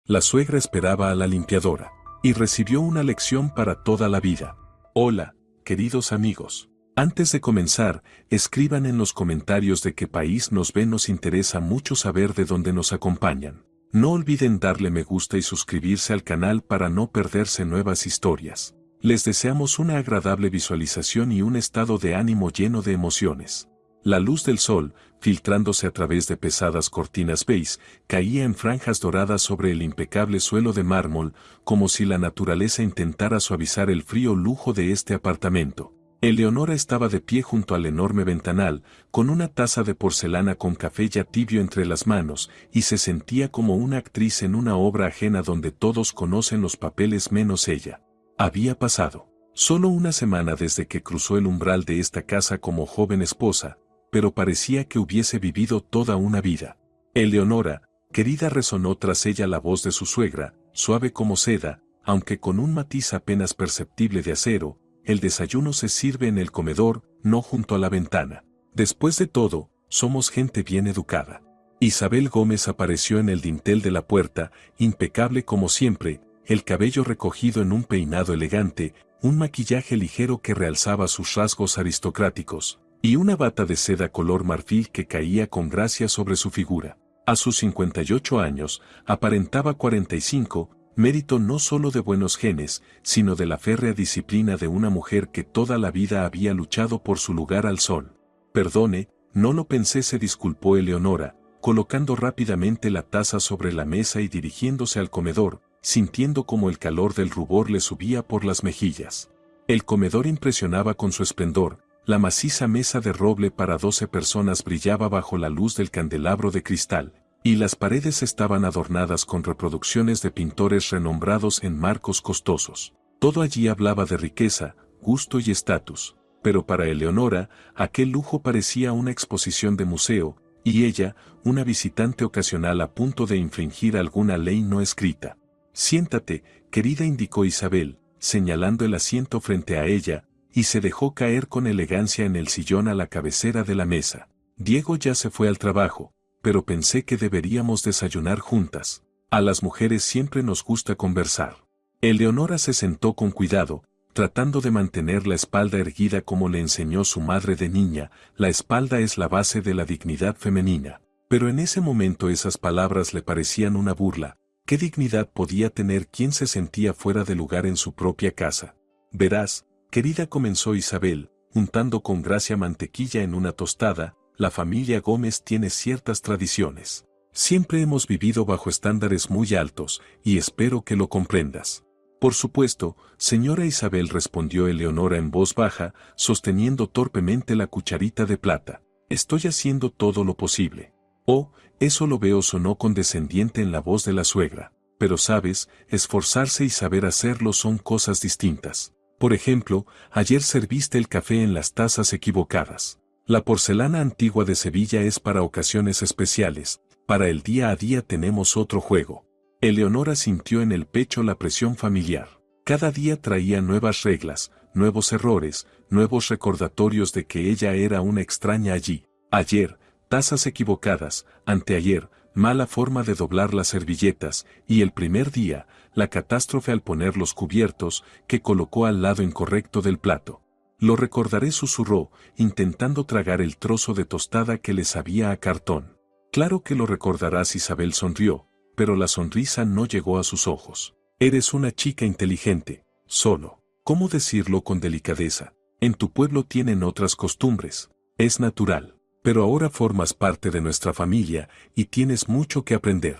La suegra esperaba a la limpiadora y recibió una lección para toda la vida. Hola, queridos amigos. Antes de comenzar, escriban en los comentarios de qué país nos ven, nos interesa mucho saber de dónde nos acompañan. No olviden darle me gusta y suscribirse al canal para no perderse nuevas historias. Les deseamos una agradable visualización y un estado de ánimo lleno de emociones. La luz del sol, filtrándose a través de pesadas cortinas beige, caía en franjas doradas sobre el impecable suelo de mármol, como si la naturaleza intentara suavizar el frío lujo de este apartamento. Eleonora estaba de pie junto al enorme ventanal, con una taza de porcelana con café ya tibio entre las manos, y se sentía como una actriz en una obra ajena donde todos conocen los papeles menos ella. Había pasado solo una semana desde que cruzó el umbral de esta casa como joven esposa, pero parecía que hubiese vivido toda una vida. Eleonora, querida, resonó tras ella la voz de su suegra, suave como seda, aunque con un matiz apenas perceptible de acero. El desayuno se sirve en el comedor, no junto a la ventana. Después de todo, somos gente bien educada. Isabel Gómez apareció en el dintel de la puerta, impecable como siempre, el cabello recogido en un peinado elegante, un maquillaje ligero que realzaba sus rasgos aristocráticos, y una bata de seda color marfil que caía con gracia sobre su figura. A sus 58 años, aparentaba 45, mérito no solo de buenos genes, sino de la férrea disciplina de una mujer que toda la vida había luchado por su lugar al sol. Perdone, no lo pensé, se disculpó Eleonora, colocando rápidamente la taza sobre la mesa y dirigiéndose al comedor, sintiendo como el calor del rubor le subía por las mejillas. El comedor impresionaba con su esplendor, la maciza mesa de roble para 12 personas brillaba bajo la luz del candelabro de cristal, y las paredes estaban adornadas con reproducciones de pintores renombrados en marcos costosos. Todo allí hablaba de riqueza, gusto y estatus, pero para Eleonora, aquel lujo parecía una exposición de museo, y ella, una visitante ocasional a punto de infringir alguna ley no escrita. Siéntate, querida, indicó Isabel, señalando el asiento frente a ella, y se dejó caer con elegancia en el sillón a la cabecera de la mesa. Diego ya se fue al trabajo, pero pensé que deberíamos desayunar juntas. A las mujeres siempre nos gusta conversar. Eleonora se sentó con cuidado, tratando de mantener la espalda erguida como le enseñó su madre de niña. La espalda es la base de la dignidad femenina. Pero en ese momento esas palabras le parecían una burla. ¿Qué dignidad podía tener quien se sentía fuera de lugar en su propia casa? Verás, querida, comenzó Isabel, untando con gracia mantequilla en una tostada, la familia Gómez tiene ciertas tradiciones. Siempre hemos vivido bajo estándares muy altos, y espero que lo comprendas. Por supuesto, señora Isabel, respondió Eleonora en voz baja, sosteniendo torpemente la cucharita de plata. Estoy haciendo todo lo posible. Oh, eso lo veo, sonó condescendiente en la voz de la suegra. Pero sabes, esforzarse y saber hacerlo son cosas distintas. Por ejemplo, ayer serviste el café en las tazas equivocadas. La porcelana antigua de Sevilla es para ocasiones especiales, para el día a día tenemos otro juego. Eleonora sintió en el pecho la presión familiar. Cada día traía nuevas reglas, nuevos errores, nuevos recordatorios de que ella era una extraña allí. Ayer, tazas equivocadas, anteayer, mala forma de doblar las servilletas, y el primer día, la catástrofe al poner los cubiertos, que colocó al lado incorrecto del plato. Lo recordaré, susurró, intentando tragar el trozo de tostada que le sabía a cartón. Claro que lo recordarás, Isabel sonrió, pero la sonrisa no llegó a sus ojos. Eres una chica inteligente, solo. ¿Cómo decirlo con delicadeza? En tu pueblo tienen otras costumbres. Es natural. Pero ahora formas parte de nuestra familia y tienes mucho que aprender.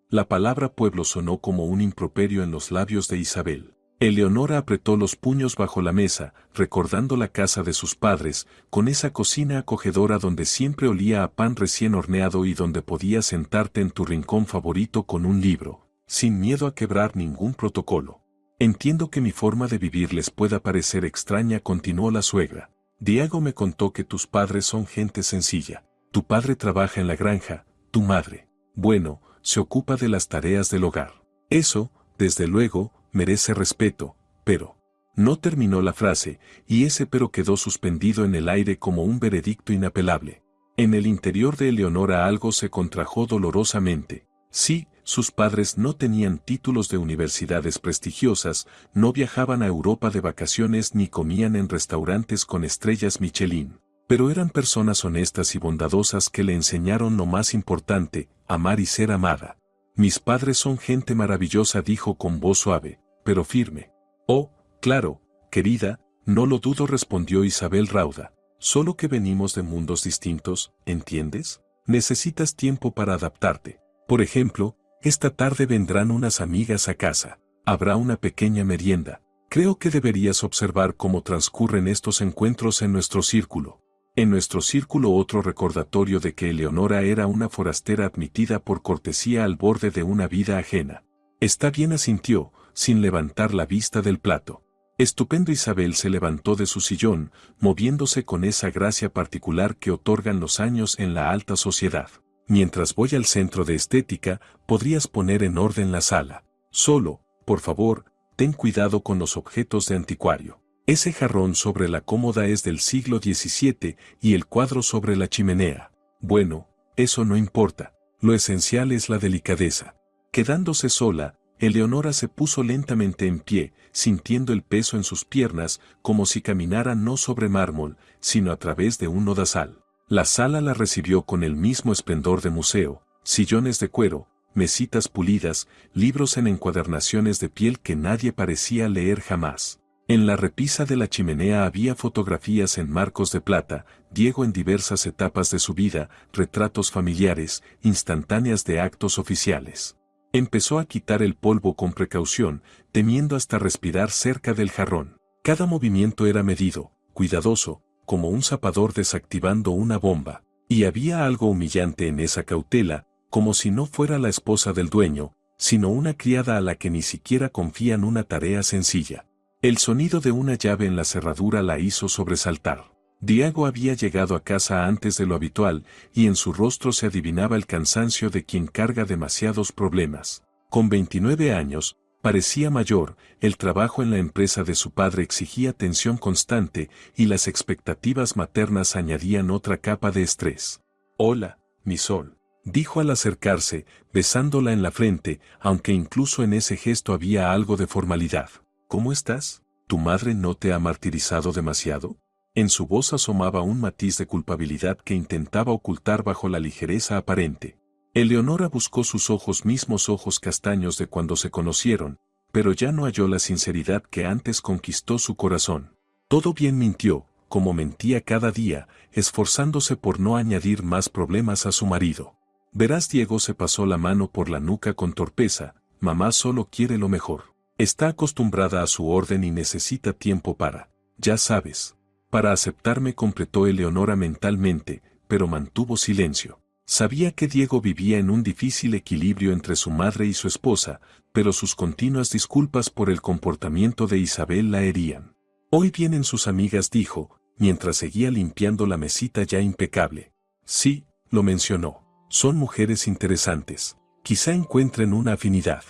La palabra pueblo sonó como un improperio en los labios de Isabel. Eleonora apretó los puños bajo la mesa, recordando la casa de sus padres, con esa cocina acogedora donde siempre olía a pan recién horneado y donde podías sentarte en tu rincón favorito con un libro, sin miedo a quebrar ningún protocolo. Entiendo que mi forma de vivir les pueda parecer extraña, continuó la suegra. Diego me contó que tus padres son gente sencilla. Tu padre trabaja en la granja, tu madre, bueno, se ocupa de las tareas del hogar. Eso, desde luego, merece respeto, pero... No terminó la frase, y ese pero quedó suspendido en el aire como un veredicto inapelable. En el interior de Eleonora algo se contrajo dolorosamente. Sí, Sus padres no tenían títulos de universidades prestigiosas, no viajaban a Europa de vacaciones ni comían en restaurantes con estrellas Michelin, pero eran personas honestas y bondadosas que le enseñaron lo más importante, amar y ser amada. Mis padres son gente maravillosa, dijo con voz suave, pero firme. Oh, claro, querida, no lo dudo, respondió Isabel rauda. Solo que venimos de mundos distintos, ¿entiendes? Necesitas tiempo para adaptarte. Por ejemplo, esta tarde vendrán unas amigas a casa. Habrá una pequeña merienda. Creo que deberías observar cómo transcurren estos encuentros en nuestro círculo. En nuestro círculo, otro recordatorio de que Eleonora era una forastera admitida por cortesía al borde de una vida ajena. Está bien, asintió, sin levantar la vista del plato. Estupendo. Isabel se levantó de su sillón, moviéndose con esa gracia particular que otorgan los años en la alta sociedad. Mientras voy al centro de estética, podrías poner en orden la sala. Solo, por favor, ten cuidado con los objetos de anticuario. Ese jarrón sobre la cómoda es del siglo XVII y el cuadro sobre la chimenea. Bueno, eso no importa. Lo esencial es la delicadeza. Quedándose sola, Eleonora se puso lentamente en pie, sintiendo el peso en sus piernas, como si caminara no sobre mármol, sino a través de un lodazal. La sala la recibió con el mismo esplendor de museo, sillones de cuero, mesitas pulidas, libros en encuadernaciones de piel que nadie parecía leer jamás. En la repisa de la chimenea había fotografías en marcos de plata, Diego en diversas etapas de su vida, retratos familiares, instantáneas de actos oficiales. Empezó a quitar el polvo con precaución, temiendo hasta respirar cerca del jarrón. Cada movimiento era medido, cuidadoso, como un zapador desactivando una bomba, y había algo humillante en esa cautela, como si no fuera la esposa del dueño, sino una criada a la que ni siquiera confían una tarea sencilla. El sonido de una llave en la cerradura la hizo sobresaltar. Diego había llegado a casa antes de lo habitual, y en su rostro se adivinaba el cansancio de quien carga demasiados problemas. Con 29 años, parecía mayor, el trabajo en la empresa de su padre exigía tensión constante, y las expectativas maternas añadían otra capa de estrés. «Hola, mi sol», dijo al acercarse, besándola en la frente, aunque incluso en ese gesto había algo de formalidad. «¿Cómo estás? ¿Tu madre no te ha martirizado demasiado?» En su voz asomaba un matiz de culpabilidad que intentaba ocultar bajo la ligereza aparente. Eleonora buscó sus mismos ojos castaños de cuando se conocieron, pero ya no halló la sinceridad que antes conquistó su corazón. Todo bien, mintió, como mentía cada día, esforzándose por no añadir más problemas a su marido. Verás, Diego se pasó la mano por la nuca con torpeza, mamá solo quiere lo mejor. Está acostumbrada a su orden y necesita tiempo para, ya sabes, para aceptarme, completó Eleonora mentalmente, pero mantuvo silencio. Sabía que Diego vivía en un difícil equilibrio entre su madre y su esposa, pero sus continuas disculpas por el comportamiento de Isabel la herían. Hoy vienen sus amigas, dijo, mientras seguía limpiando la mesita ya impecable. Sí, lo mencionó. Son mujeres interesantes. Quizá encuentren una afinidad.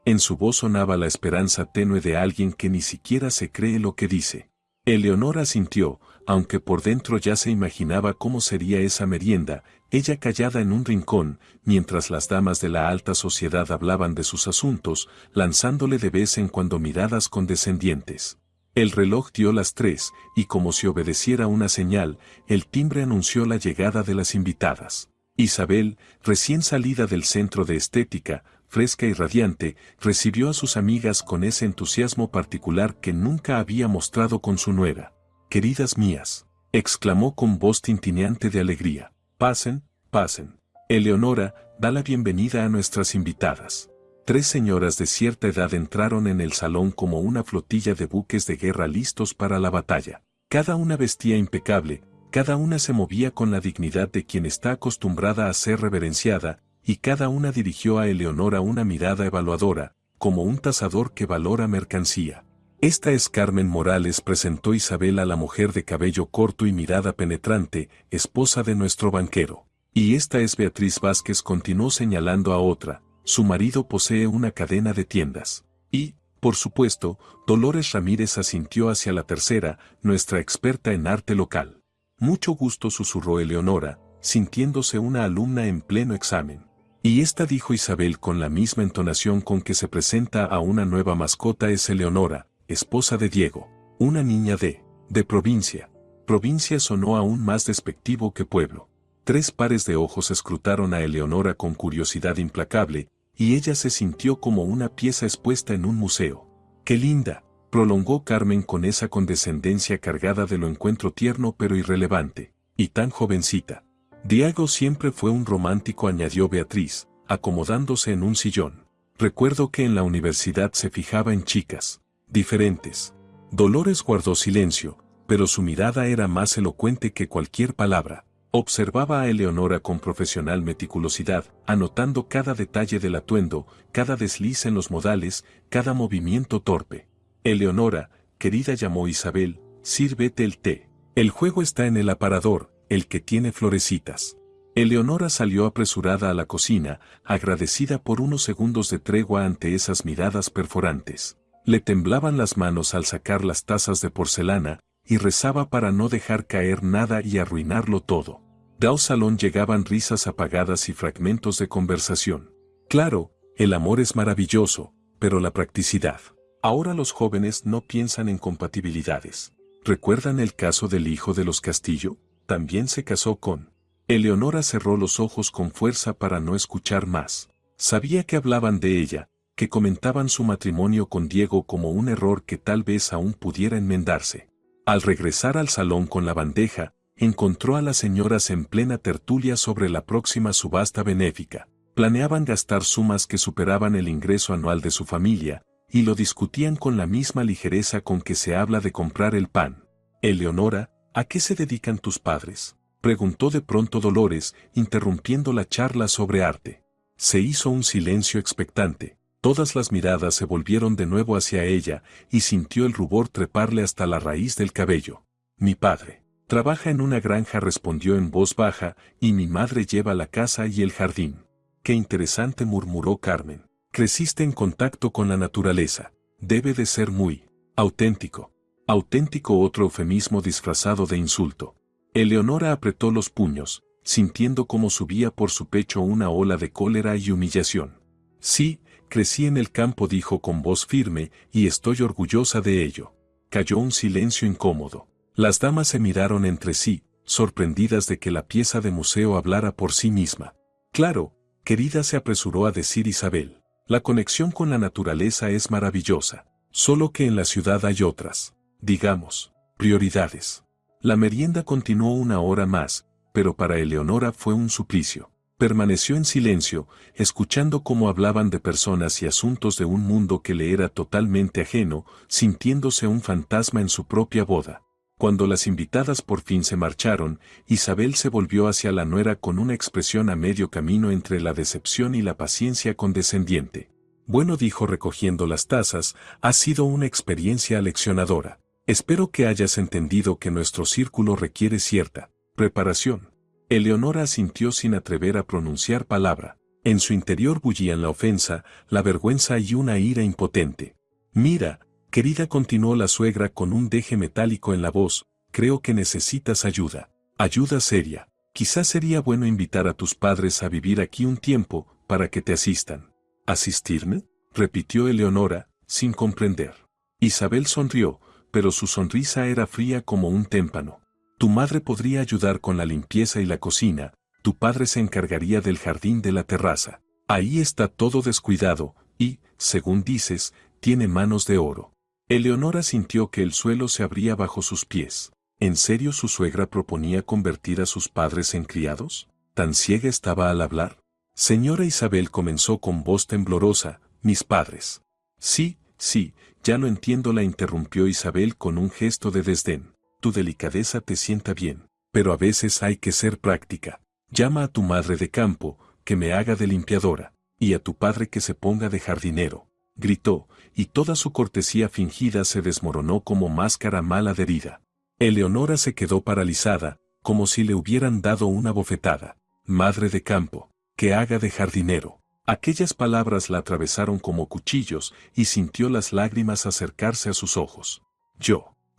En su voz sonaba la esperanza tenue de alguien que ni siquiera se cree lo que dice. Eleonora asintió, aunque por dentro ya se imaginaba cómo sería esa merienda, ella callada en un rincón, mientras las damas de la alta sociedad hablaban de sus asuntos, lanzándole de vez en cuando miradas condescendientes. El reloj dio las 3, y como si obedeciera una señal, el timbre anunció la llegada de las invitadas. Isabel, recién salida del centro de estética, fresca y radiante, recibió a sus amigas con ese entusiasmo particular que nunca había mostrado con su nuera. «Queridas mías», exclamó con voz tintineante de alegría. «Pasen, pasen. Eleonora, da la bienvenida a nuestras invitadas». 3 señoras de cierta edad entraron en el salón como una flotilla de buques de guerra listos para la batalla. Cada una vestía impecable, cada una se movía con la dignidad de quien está acostumbrada a ser reverenciada, y cada una dirigió a Eleonora una mirada evaluadora, como un tasador que valora mercancía. «Esta es Carmen Morales», presentó Isabel a la mujer de cabello corto y mirada penetrante, esposa de nuestro banquero. «Y esta es Beatriz Vázquez», continuó señalando a otra, «su marido posee una cadena de tiendas». Y, por supuesto, Dolores Ramírez asintió hacia la tercera, nuestra experta en arte local. «Mucho gusto», susurró Eleonora, sintiéndose una alumna en pleno examen. Y esta, dijo Isabel con la misma entonación con que se presenta a una nueva mascota, es Eleonora, esposa de Diego, una niña de provincia. Provincia sonó aún más despectivo que pueblo. 3 pares de ojos escrutaron a Eleonora con curiosidad implacable, y ella se sintió como una pieza expuesta en un museo. ¡Qué linda!, prolongó Carmen con esa condescendencia cargada de lo encuentro tierno pero irrelevante. Y tan jovencita. Diego siempre fue un romántico, añadió Beatriz, acomodándose en un sillón. Recuerdo que en la universidad se fijaba en chicas diferentes. Dolores guardó silencio, pero su mirada era más elocuente que cualquier palabra. Observaba a Eleonora con profesional meticulosidad, anotando cada detalle del atuendo, cada desliz en los modales, cada movimiento torpe. Eleonora, querida, llamó Isabel, sírvete el té. El juego está en el aparador, el que tiene florecitas. Eleonora salió apresurada a la cocina, agradecida por unos segundos de tregua ante esas miradas perforantes. Le temblaban las manos al sacar las tazas de porcelana, y rezaba para no dejar caer nada y arruinarlo todo. Del salón llegaban risas apagadas y fragmentos de conversación. Claro, el amor es maravilloso, pero la practicidad. Ahora los jóvenes no piensan en compatibilidades. ¿Recuerdan el caso del hijo de los Castillo? También se casó con... Eleonora cerró los ojos con fuerza para no escuchar más. Sabía que hablaban de ella, que comentaban su matrimonio con Diego como un error que tal vez aún pudiera enmendarse. Al regresar al salón con la bandeja, encontró a las señoras en plena tertulia sobre la próxima subasta benéfica. Planeaban gastar sumas que superaban el ingreso anual de su familia, y lo discutían con la misma ligereza con que se habla de comprar el pan. Eleonora, ¿a qué se dedican tus padres?, preguntó de pronto Dolores, interrumpiendo la charla sobre arte. Se hizo un silencio expectante. Todas las miradas se volvieron de nuevo hacia ella, y sintió el rubor treparle hasta la raíz del cabello. Mi padre trabaja en una granja, respondió en voz baja, y mi madre lleva la casa y el jardín. Qué interesante, murmuró Carmen. Creciste en contacto con la naturaleza. Debe de ser muy auténtico. Auténtico, otro eufemismo disfrazado de insulto. Eleonora apretó los puños, sintiendo cómo subía por su pecho una ola de cólera y humillación. Sí, crecí en el campo, dijo con voz firme, y estoy orgullosa de ello. Cayó un silencio incómodo. Las damas se miraron entre sí, sorprendidas de que la pieza de museo hablara por sí misma. Claro, querida, se apresuró a decir Isabel. La conexión con la naturaleza es maravillosa, solo que en la ciudad hay otras, digamos, prioridades. La merienda continuó una hora más, pero para Eleonora fue un suplicio. Permaneció en silencio, escuchando cómo hablaban de personas y asuntos de un mundo que le era totalmente ajeno, sintiéndose un fantasma en su propia boda. Cuando las invitadas por fin se marcharon, Isabel se volvió hacia la nuera con una expresión a medio camino entre la decepción y la paciencia condescendiente. Bueno, dijo recogiendo las tazas, ha sido una experiencia aleccionadora. Espero que hayas entendido que nuestro círculo requiere cierta preparación. Eleonora asintió sin atrever a pronunciar palabra. En su interior bullían la ofensa, la vergüenza y una ira impotente. Mira, querida, continuó la suegra con un deje metálico en la voz, creo que necesitas ayuda. Ayuda seria. Quizás sería bueno invitar a tus padres a vivir aquí un tiempo, para que te asistan. ¿Asistirme?, repitió Eleonora, sin comprender. Isabel sonrió, pero su sonrisa era fría como un témpano. Tu madre podría ayudar con la limpieza y la cocina, tu padre se encargaría del jardín de la terraza. Ahí está todo descuidado, y, según dices, tiene manos de oro. Eleonora sintió que el suelo se abría bajo sus pies. ¿En serio su suegra proponía convertir a sus padres en criados? ¿Tan ciega estaba al hablar? Señora Isabel, comenzó con voz temblorosa, mis padres. Sí, sí, ya lo entiendo, la interrumpió Isabel con un gesto de desdén. Tu delicadeza te sienta bien, pero a veces hay que ser práctica. Llama a tu madre de campo, que me haga de limpiadora, y a tu padre que se ponga de jardinero. Gritó, y toda su cortesía fingida se desmoronó como máscara mal adherida. Eleonora se quedó paralizada, como si le hubieran dado una bofetada. Madre de campo, que haga de jardinero. Aquellas palabras la atravesaron como cuchillos, y sintió las lágrimas acercarse a sus ojos.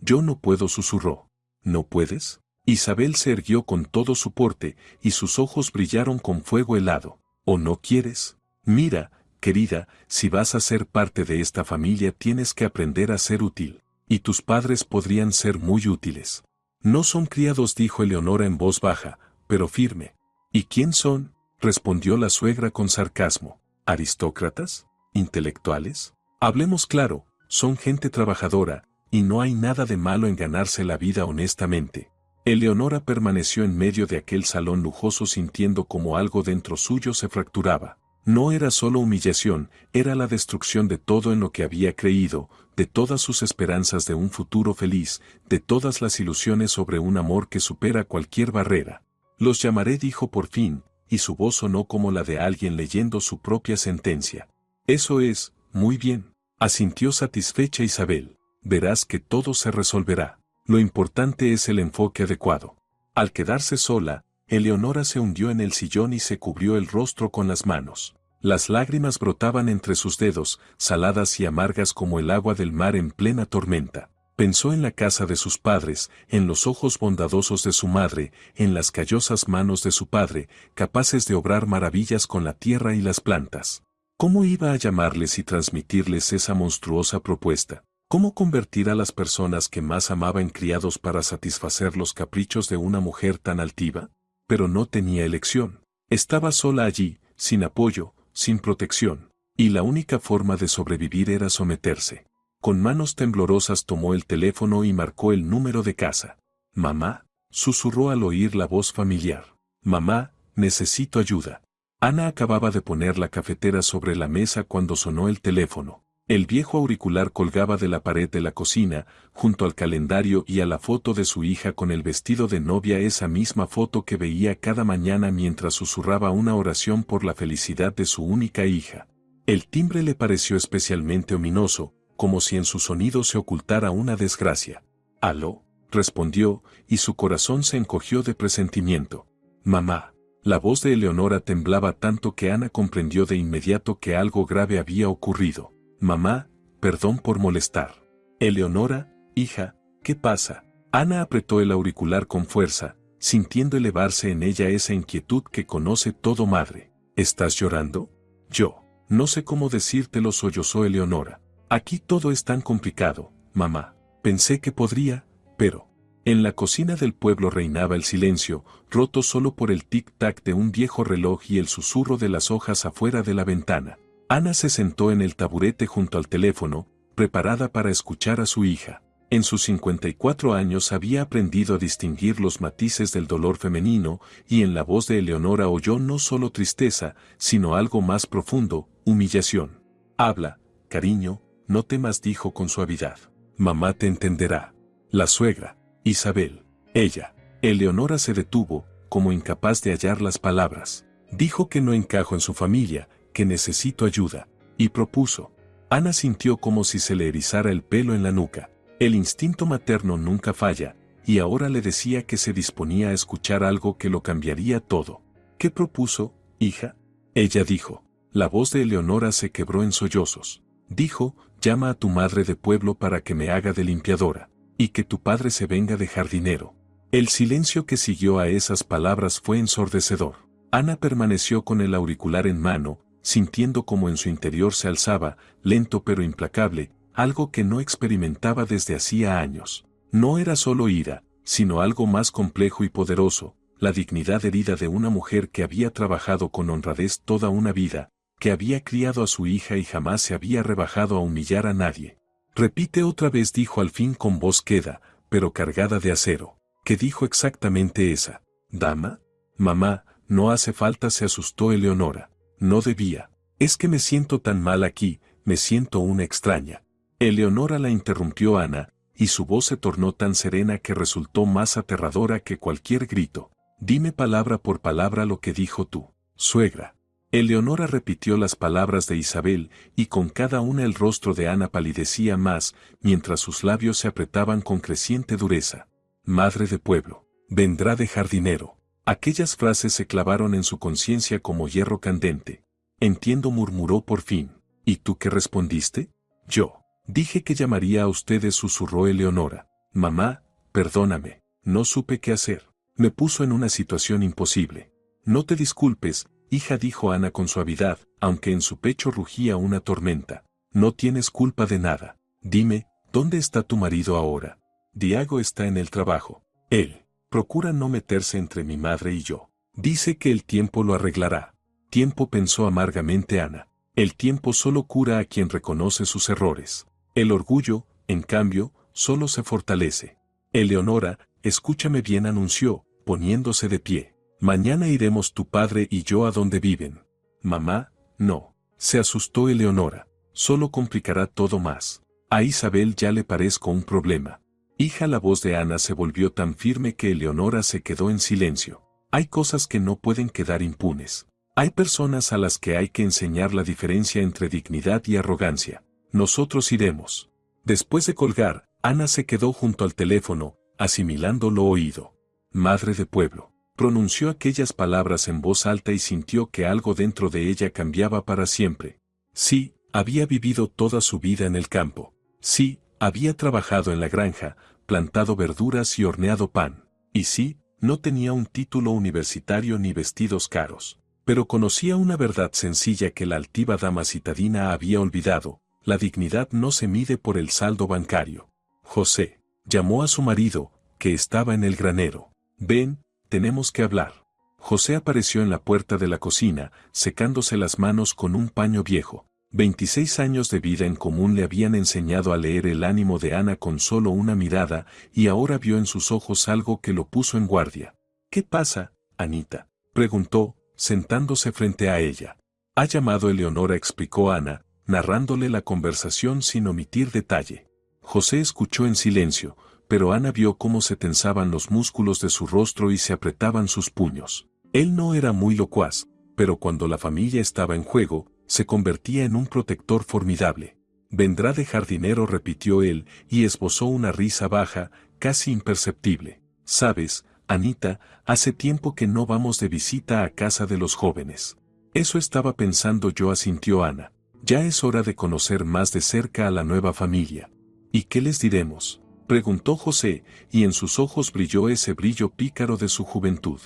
Yo no puedo, susurró. ¿No puedes? Isabel se erguió con todo su porte, y sus ojos brillaron con fuego helado. ¿O no quieres? Mira, querida, si vas a ser parte de esta familia tienes que aprender a ser útil. Y tus padres podrían ser muy útiles. No son criados, dijo Eleonora en voz baja, pero firme. ¿Y quién son? Respondió la suegra con sarcasmo. ¿Aristócratas? ¿Intelectuales? Hablemos claro, son gente trabajadora, y no hay nada de malo en ganarse la vida honestamente. Eleonora permaneció en medio de aquel salón lujoso sintiendo como algo dentro suyo se fracturaba. No era solo humillación, era la destrucción de todo en lo que había creído, de todas sus esperanzas de un futuro feliz, de todas las ilusiones sobre un amor que supera cualquier barrera. Los llamaré, dijo por fin, y su voz sonó como la de alguien leyendo su propia sentencia. Eso es, muy bien, asintió satisfecha Isabel. Verás que todo se resolverá. Lo importante es el enfoque adecuado. Al quedarse sola, Eleonora se hundió en el sillón y se cubrió el rostro con las manos. Las lágrimas brotaban entre sus dedos, saladas y amargas como el agua del mar en plena tormenta. Pensó en la casa de sus padres, en los ojos bondadosos de su madre, en las callosas manos de su padre, capaces de obrar maravillas con la tierra y las plantas. ¿Cómo iba a llamarles y transmitirles esa monstruosa propuesta? ¿Cómo convertir a las personas que más amaba en criados para satisfacer los caprichos de una mujer tan altiva? Pero no tenía elección. Estaba sola allí, sin apoyo, sin protección, y la única forma de sobrevivir era someterse. Con manos temblorosas tomó el teléfono y marcó el número de casa. «Mamá», susurró al oír la voz familiar. «Mamá, necesito ayuda». Ana acababa de poner la cafetera sobre la mesa cuando sonó el teléfono. El viejo auricular colgaba de la pared de la cocina, junto al calendario y a la foto de su hija con el vestido de novia, esa misma foto que veía cada mañana mientras susurraba una oración por la felicidad de su única hija. El timbre le pareció especialmente ominoso, como si en su sonido se ocultara una desgracia. «¿Aló?», respondió, y su corazón se encogió de presentimiento. «Mamá». La voz de Eleonora temblaba tanto que Ana comprendió de inmediato que algo grave había ocurrido. «Mamá, perdón por molestar». «Eleonora, hija, ¿qué pasa?». Ana apretó el auricular con fuerza, sintiendo elevarse en ella esa inquietud que conoce todo madre. «¿Estás llorando?». «Yo. No sé cómo decírtelo», sollozó Eleonora. «Aquí todo es tan complicado, mamá. Pensé que podría, pero...». En la cocina del pueblo reinaba el silencio, roto solo por el tic-tac de un viejo reloj y el susurro de las hojas afuera de la ventana. Ana se sentó en el taburete junto al teléfono, preparada para escuchar a su hija. En sus 54 años había aprendido a distinguir los matices del dolor femenino, y en la voz de Eleonora oyó no solo tristeza, sino algo más profundo, humillación. «Habla, cariño, no temas», dijo con suavidad. «Mamá te entenderá». La suegra, Isabel. Ella. Eleonora se detuvo, como incapaz de hallar las palabras. Dijo que no encajo en su familia, que necesito ayuda, y propuso. Ana sintió como si se le erizara el pelo en la nuca. El instinto materno nunca falla, y ahora le decía que se disponía a escuchar algo que lo cambiaría todo. ¿Qué propuso, hija? Ella dijo. La voz de Eleonora se quebró en sollozos. Dijo, llama a tu madre de pueblo para que me haga de limpiadora, y que tu padre se venga de jardinero. El silencio que siguió a esas palabras fue ensordecedor. Ana permaneció con el auricular en mano, sintiendo como en su interior se alzaba, lento pero implacable, algo que no experimentaba desde hacía años. No era solo ira, sino algo más complejo y poderoso, la dignidad herida de una mujer que había trabajado con honradez toda una vida, que había criado a su hija y jamás se había rebajado a humillar a nadie. Repite otra vez, dijo al fin con voz queda, pero cargada de acero. ¿Qué dijo exactamente esa dama? Mamá, no hace falta, se asustó Eleonora. No debía. Es que me siento tan mal aquí, me siento una extraña. Eleonora, la interrumpió Ana, y su voz se tornó tan serena que resultó más aterradora que cualquier grito. Dime palabra por palabra lo que dijo tu suegra. Eleonora repitió las palabras de Isabel, y con cada una el rostro de Ana palidecía más, mientras sus labios se apretaban con creciente dureza. Madre de pueblo, vendrá de jardinero. Aquellas frases se clavaron en su conciencia como hierro candente. Entiendo, murmuró por fin. ¿Y tú qué respondiste? Yo. Dije que llamaría a ustedes, susurró Eleonora. Mamá, perdóname, no supe qué hacer. Me puso en una situación imposible. No te disculpes, hija, dijo Ana con suavidad, aunque en su pecho rugía una tormenta. No tienes culpa de nada. Dime, ¿dónde está tu marido ahora? Diego está en el trabajo. Él procura no meterse entre mi madre y yo. Dice que el tiempo lo arreglará. Tiempo, pensó amargamente Ana. El tiempo solo cura a quien reconoce sus errores. El orgullo, en cambio, solo se fortalece. Eleonora, escúchame bien, anunció, poniéndose de pie. Mañana iremos tu padre y yo a donde viven. Mamá, no. Se asustó Eleonora. Solo complicará todo más. A Isabel ya le parezco un problema. Hija, la voz de Ana se volvió tan firme que Eleonora se quedó en silencio. Hay cosas que no pueden quedar impunes. Hay personas a las que hay que enseñar la diferencia entre dignidad y arrogancia. Nosotros iremos. Después de colgar, Ana se quedó junto al teléfono, asimilando lo oído. Madre de pueblo. Pronunció aquellas palabras en voz alta y sintió que algo dentro de ella cambiaba para siempre. Sí, había vivido toda su vida en el campo. Sí, había trabajado en la granja, plantado verduras y horneado pan. Y sí, no tenía un título universitario ni vestidos caros. Pero conocía una verdad sencilla que la altiva dama citadina había olvidado: la dignidad no se mide por el saldo bancario. José llamó a su marido, que estaba en el granero. Ven, tenemos que hablar. José apareció en la puerta de la cocina, secándose las manos con un paño viejo. 26 años de vida en común le habían enseñado a leer el ánimo de Ana con solo una mirada, y ahora vio en sus ojos algo que lo puso en guardia. ¿Qué pasa, Anita?, preguntó, sentándose frente a ella. Ha llamado Eleonora, explicó Ana, narrándole la conversación sin omitir detalle. José escuchó en silencio, pero Ana vio cómo se tensaban los músculos de su rostro y se apretaban sus puños. Él no era muy locuaz, pero cuando la familia estaba en juego, se convertía en un protector formidable. Vendrá de jardinero, repitió él, y esbozó una risa baja, casi imperceptible. Sabes, Anita, hace tiempo que no vamos de visita a casa de los jóvenes. Eso estaba pensando yo, asintió Ana. Ya es hora de conocer más de cerca a la nueva familia. ¿Y qué les diremos?, preguntó José, y en sus ojos brilló ese brillo pícaro de su juventud.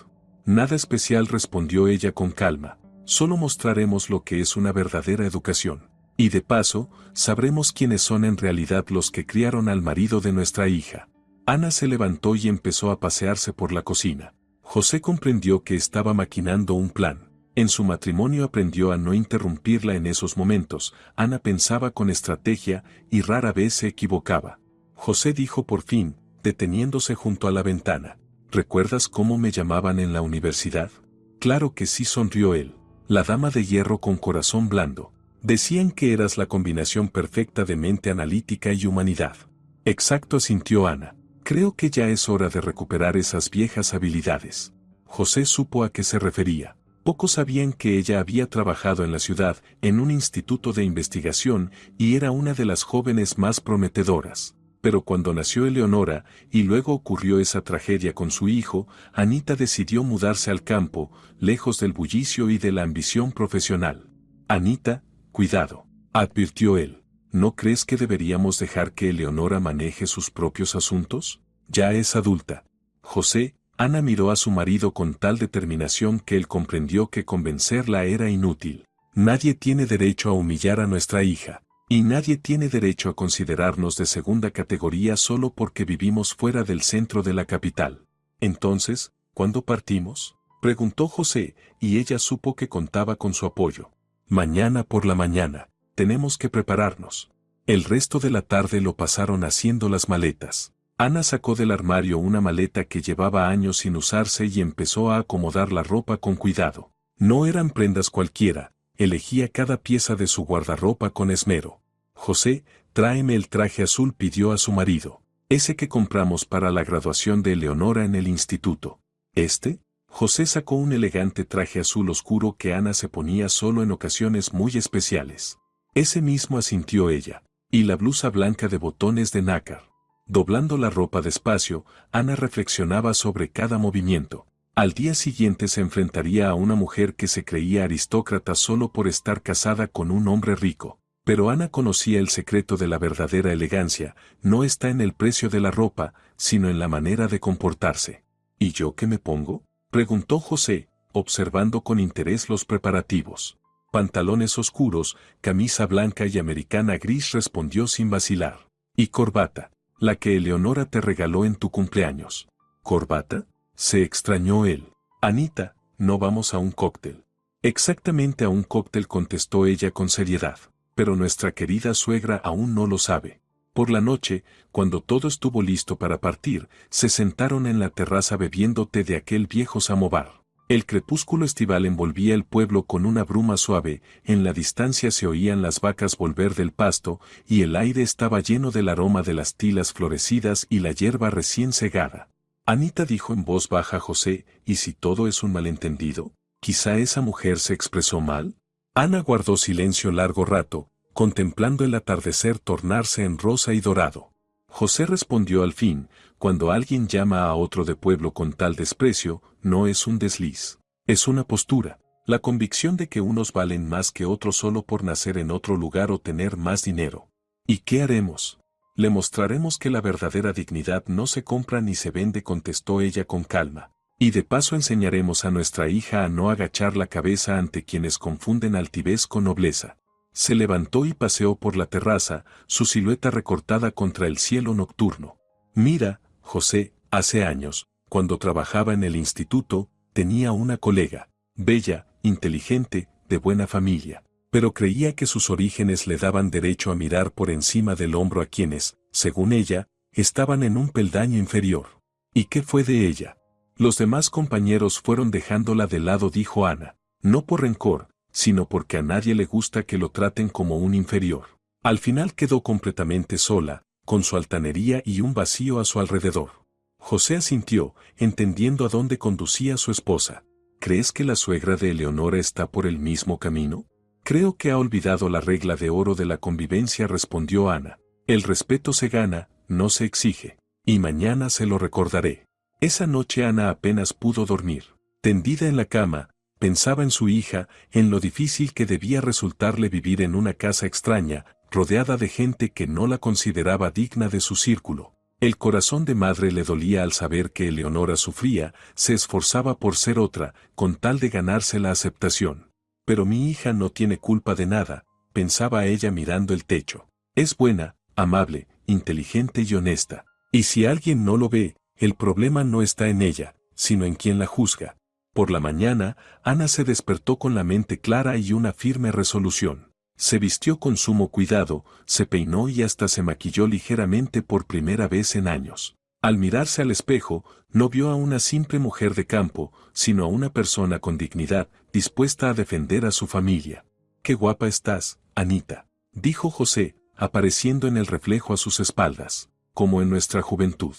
Nada especial, respondió ella con calma. Solo mostraremos lo que es una verdadera educación. Y de paso, sabremos quiénes son en realidad los que criaron al marido de nuestra hija. Ana se levantó y empezó a pasearse por la cocina. José comprendió que estaba maquinando un plan. En su matrimonio aprendió a no interrumpirla en esos momentos. Ana pensaba con estrategia y rara vez se equivocaba. José dijo por fin, deteniéndose junto a la ventana. ¿Recuerdas cómo me llamaban en la universidad? Claro que sí, sonrió él. La dama de hierro con corazón blando. Decían que eras la combinación perfecta de mente analítica y humanidad. Exacto, asintió Ana. Creo que ya es hora de recuperar esas viejas habilidades. José supo a qué se refería. Pocos sabían que ella había trabajado en la ciudad, en un instituto de investigación, y era una de las jóvenes más prometedoras. Pero cuando nació Eleonora, y luego ocurrió esa tragedia con su hijo, Anita decidió mudarse al campo, lejos del bullicio y de la ambición profesional. Anita, cuidado, advirtió él. ¿No crees que deberíamos dejar que Eleonora maneje sus propios asuntos? Ya es adulta. José, Ana miró a su marido con tal determinación que él comprendió que convencerla era inútil. Nadie tiene derecho a humillar a nuestra hija. Y nadie tiene derecho a considerarnos de segunda categoría solo porque vivimos fuera del centro de la capital. Entonces, ¿cuándo partimos?, preguntó José, y ella supo que contaba con su apoyo. Mañana por la mañana. Tenemos que prepararnos. El resto de la tarde lo pasaron haciendo las maletas. Ana sacó del armario una maleta que llevaba años sin usarse y empezó a acomodar la ropa con cuidado. No eran prendas cualquiera. Elegía cada pieza de su guardarropa con esmero. José, tráeme el traje azul, pidió a su marido. Ese que compramos para la graduación de Eleonora en el instituto. ¿Este? José sacó un elegante traje azul oscuro que Ana se ponía solo en ocasiones muy especiales. Ese mismo, asintió ella. Y la blusa blanca de botones de nácar. Doblando la ropa despacio, Ana reflexionaba sobre cada movimiento. Al día siguiente se enfrentaría a una mujer que se creía aristócrata solo por estar casada con un hombre rico. Pero Ana conocía el secreto de la verdadera elegancia: no está en el precio de la ropa, sino en la manera de comportarse. ¿Y yo qué me pongo?, preguntó José, observando con interés los preparativos. Pantalones oscuros, camisa blanca y americana gris, respondió sin vacilar. Y corbata, la que Eleonora te regaló en tu cumpleaños. ¿Corbata? Se extrañó él. Anita, no vamos a un cóctel. Exactamente a un cóctel, contestó ella con seriedad. Pero nuestra querida suegra aún no lo sabe. Por la noche, cuando todo estuvo listo para partir, se sentaron en la terraza bebiendo té de aquel viejo samovar. El crepúsculo estival envolvía el pueblo con una bruma suave, en la distancia se oían las vacas volver del pasto, y el aire estaba lleno del aroma de las tilas florecidas y la hierba recién segada. Anita, dijo en voz baja José, ¿y si todo es un malentendido? ¿Quizá esa mujer se expresó mal? Ana guardó silencio largo rato, contemplando el atardecer tornarse en rosa y dorado. José respondió al fin, cuando alguien llama a otro de pueblo con tal desprecio, no es un desliz, es una postura, la convicción de que unos valen más que otros solo por nacer en otro lugar o tener más dinero. ¿Y qué haremos? Le mostraremos que la verdadera dignidad no se compra ni se vende, contestó ella con calma. Y de paso enseñaremos a nuestra hija a no agachar la cabeza ante quienes confunden altivez con nobleza. Se levantó y paseó por la terraza, su silueta recortada contra el cielo nocturno. Mira, José, hace años, cuando trabajaba en el instituto, tenía una colega, bella, inteligente, de buena familia, pero creía que sus orígenes le daban derecho a mirar por encima del hombro a quienes, según ella, estaban en un peldaño inferior. ¿Y qué fue de ella? Los demás compañeros fueron dejándola de lado, dijo Ana, no por rencor, sino porque a nadie le gusta que lo traten como un inferior. Al final quedó completamente sola, con su altanería y un vacío a su alrededor. José asintió, entendiendo a dónde conducía su esposa. ¿Crees que la suegra de Eleonora está por el mismo camino? Creo que ha olvidado la regla de oro de la convivencia, respondió Ana. El respeto se gana, no se exige. Y mañana se lo recordaré. Esa noche Ana apenas pudo dormir. Tendida en la cama, pensaba en su hija, en lo difícil que debía resultarle vivir en una casa extraña, rodeada de gente que no la consideraba digna de su círculo. El corazón de madre le dolía al saber que Eleonora sufría, se esforzaba por ser otra, con tal de ganarse la aceptación. Pero mi hija no tiene culpa de nada, pensaba ella mirando el techo. Es buena, amable, inteligente y honesta. Y si alguien no lo ve, el problema no está en ella, sino en quien la juzga. Por la mañana, Ana se despertó con la mente clara y una firme resolución. Se vistió con sumo cuidado, se peinó y hasta se maquilló ligeramente por primera vez en años. Al mirarse al espejo, no vio a una simple mujer de campo, sino a una persona con dignidad, dispuesta a defender a su familia. «Qué guapa estás, Anita», dijo José, apareciendo en el reflejo a sus espaldas, como en nuestra juventud.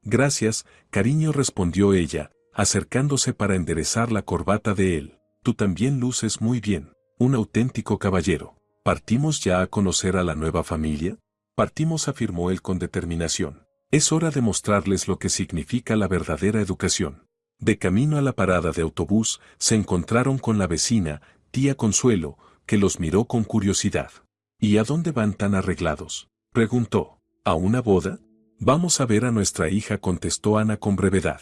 «Gracias, cariño», respondió ella, acercándose para enderezar la corbata de él. «Tú también luces muy bien, un auténtico caballero». «¿Partimos ya a conocer a la nueva familia?» «Partimos», afirmó él con determinación. «Es hora de mostrarles lo que significa la verdadera educación». De camino a la parada de autobús, se encontraron con la vecina, tía Consuelo, que los miró con curiosidad. «¿Y a dónde van tan arreglados?», preguntó. «¿A una boda?» «Vamos a ver a nuestra hija», contestó Ana con brevedad.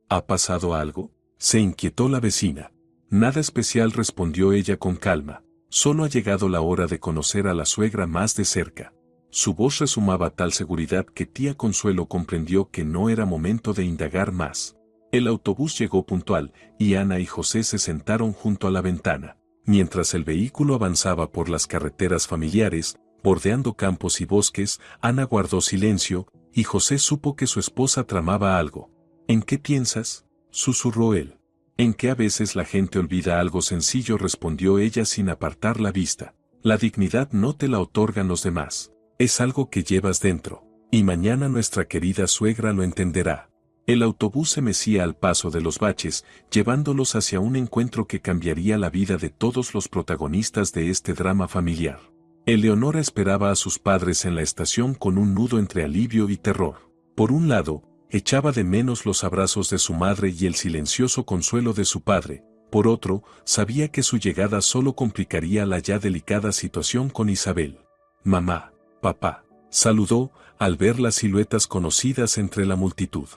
«¿Ha pasado algo?», se inquietó la vecina. «Nada especial», respondió ella con calma. «Solo ha llegado la hora de conocer a la suegra más de cerca». Su voz resumaba tal seguridad que tía Consuelo comprendió que no era momento de indagar más. El autobús llegó puntual, y Ana y José se sentaron junto a la ventana. Mientras el vehículo avanzaba por las carreteras familiares, bordeando campos y bosques, Ana guardó silencio, y José supo que su esposa tramaba algo. «¿En qué piensas?», susurró él. «En que a veces la gente olvida algo sencillo», respondió ella sin apartar la vista. «La dignidad no te la otorgan los demás. Es algo que llevas dentro. Y mañana nuestra querida suegra lo entenderá». El autobús se mecía al paso de los baches, llevándolos hacia un encuentro que cambiaría la vida de todos los protagonistas de este drama familiar. Eleonora esperaba a sus padres en la estación con un nudo entre alivio y terror. Por un lado, echaba de menos los abrazos de su madre y el silencioso consuelo de su padre. Por otro, sabía que su llegada solo complicaría la ya delicada situación con Isabel. «Mamá, papá», saludó, al ver las siluetas conocidas entre la multitud.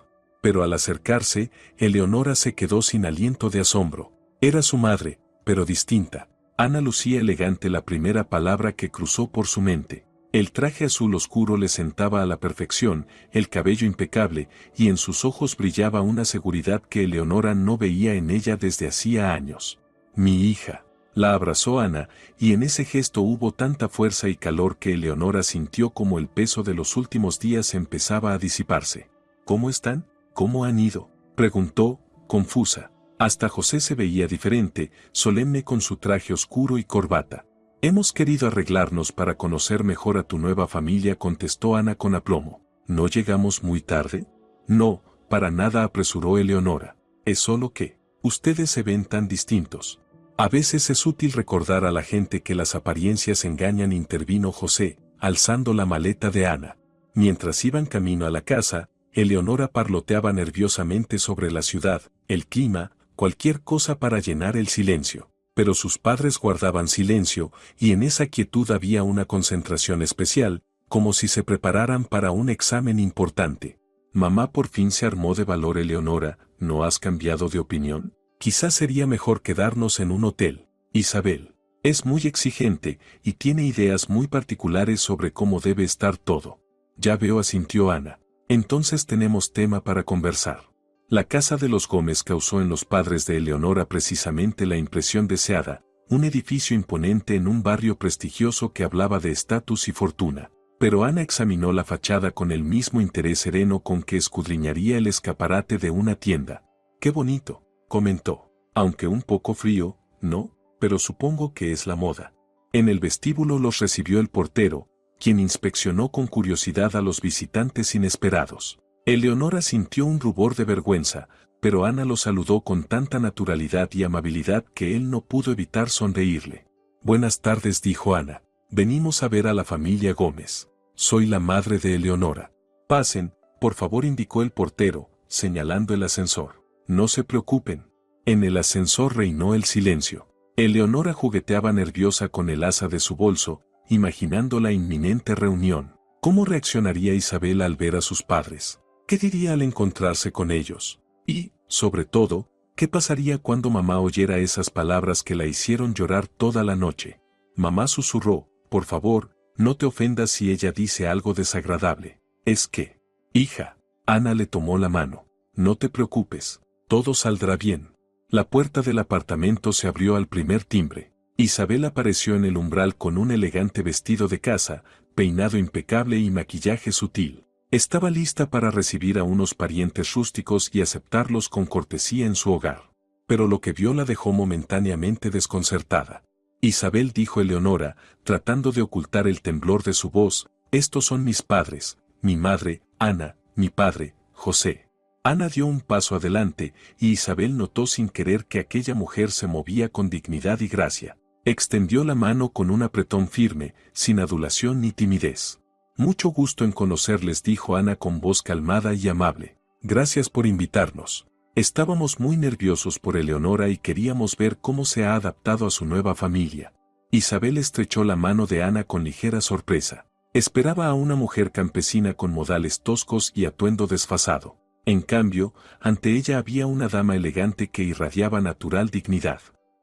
Pero al acercarse, Eleonora se quedó sin aliento de asombro. Era su madre, pero distinta. Ana lucía elegante la primera palabra que cruzó por su mente. El traje azul oscuro le sentaba a la perfección, el cabello impecable, y en sus ojos brillaba una seguridad que Eleonora no veía en ella desde hacía años. Mi hija. La abrazó Ana, y en ese gesto hubo tanta fuerza y calor que Eleonora sintió como el peso de los últimos días empezaba a disiparse. ¿Cómo están? ¿Cómo han ido?, preguntó, confusa. Hasta José se veía diferente, solemne con su traje oscuro y corbata. Hemos querido arreglarnos para conocer mejor a tu nueva familia, contestó Ana con aplomo. ¿No llegamos muy tarde? No, para nada, apresuró Eleonora. Es solo que ustedes se ven tan distintos. A veces es útil recordar a la gente que las apariencias engañan, intervino José, alzando la maleta de Ana. Mientras iban camino a la casa, Eleonora parloteaba nerviosamente sobre la ciudad, el clima, cualquier cosa para llenar el silencio. Pero sus padres guardaban silencio, y en esa quietud había una concentración especial, como si se prepararan para un examen importante. Mamá por fin se armó de valor. Eleonora, ¿no has cambiado de opinión? Quizás sería mejor quedarnos en un hotel. Isabel es muy exigente y tiene ideas muy particulares sobre cómo debe estar todo. Ya veo, asintió Ana. Entonces tenemos tema para conversar. La casa de los Gómez causó en los padres de Eleonora precisamente la impresión deseada, un edificio imponente en un barrio prestigioso que hablaba de estatus y fortuna. Pero Ana examinó la fachada con el mismo interés sereno con que escudriñaría el escaparate de una tienda. ¡Qué bonito!, comentó. Aunque un poco frío, ¿no? Pero supongo que es la moda. En el vestíbulo los recibió el portero, quien inspeccionó con curiosidad a los visitantes inesperados. Eleonora sintió un rubor de vergüenza, pero Ana lo saludó con tanta naturalidad y amabilidad que él no pudo evitar sonreírle. Buenas tardes, dijo Ana. Venimos a ver a la familia Gómez. Soy la madre de Eleonora. Pasen, por favor, indicó el portero, señalando el ascensor. No se preocupen. En el ascensor reinó el silencio. Eleonora jugueteaba nerviosa con el asa de su bolso, imaginando la inminente reunión. ¿Cómo reaccionaría Isabel al ver a sus padres? ¿Qué diría al encontrarse con ellos? Y, sobre todo, ¿qué pasaría cuando mamá oyera esas palabras que la hicieron llorar toda la noche? Mamá susurró, por favor, no te ofendas si ella dice algo desagradable. Es que, hija, Ana le tomó la mano. No te preocupes, todo saldrá bien. La puerta del apartamento se abrió al primer timbre. Isabel apareció en el umbral con un elegante vestido de casa, peinado impecable y maquillaje sutil. Estaba lista para recibir a unos parientes rústicos y aceptarlos con cortesía en su hogar. Pero lo que vio la dejó momentáneamente desconcertada. Isabel, dijo Eleonora, tratando de ocultar el temblor de su voz, estos son mis padres, mi madre, Ana, mi padre, José. Ana dio un paso adelante, y Isabel notó sin querer que aquella mujer se movía con dignidad y gracia. Extendió la mano con un apretón firme, sin adulación ni timidez. Mucho gusto en conocerles, dijo Ana con voz calmada y amable. Gracias por invitarnos. Estábamos muy nerviosos por Eleonora y queríamos ver cómo se ha adaptado a su nueva familia. Isabel estrechó la mano de Ana con ligera sorpresa. Esperaba a una mujer campesina con modales toscos y atuendo desfasado. En cambio, ante ella había una dama elegante que irradiaba natural dignidad.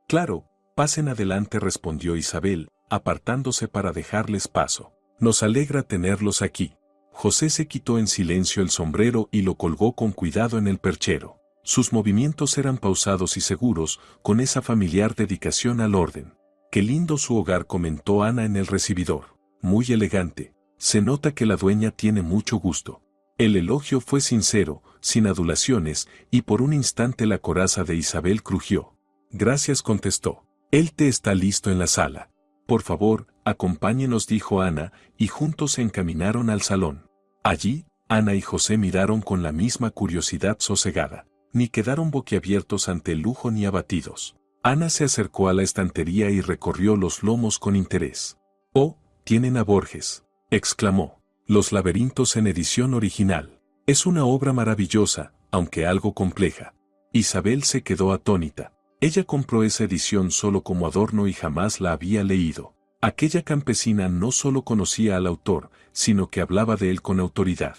Claro, pasen adelante, respondió Isabel, apartándose para dejarles paso. Nos alegra tenerlos aquí. José se quitó en silencio el sombrero y lo colgó con cuidado en el perchero. Sus movimientos eran pausados y seguros, con esa familiar dedicación al orden. Qué lindo su hogar, comentó Ana en el recibidor. Muy elegante. Se nota que la dueña tiene mucho gusto. El elogio fue sincero, sin adulaciones, y por un instante la coraza de Isabel crujió. Gracias, contestó. El té está listo en la sala. Por favor, acompáñenos, dijo Ana, y juntos se encaminaron al salón. Allí, Ana y José miraron con la misma curiosidad sosegada. Ni quedaron boquiabiertos ante el lujo ni abatidos. Ana se acercó a la estantería y recorrió los lomos con interés. «Oh, tienen a Borges», exclamó. «Los laberintos en edición original. Es una obra maravillosa, aunque algo compleja». Isabel se quedó atónita. Ella compró esa edición solo como adorno y jamás la había leído. Aquella campesina no solo conocía al autor, sino que hablaba de él con autoridad.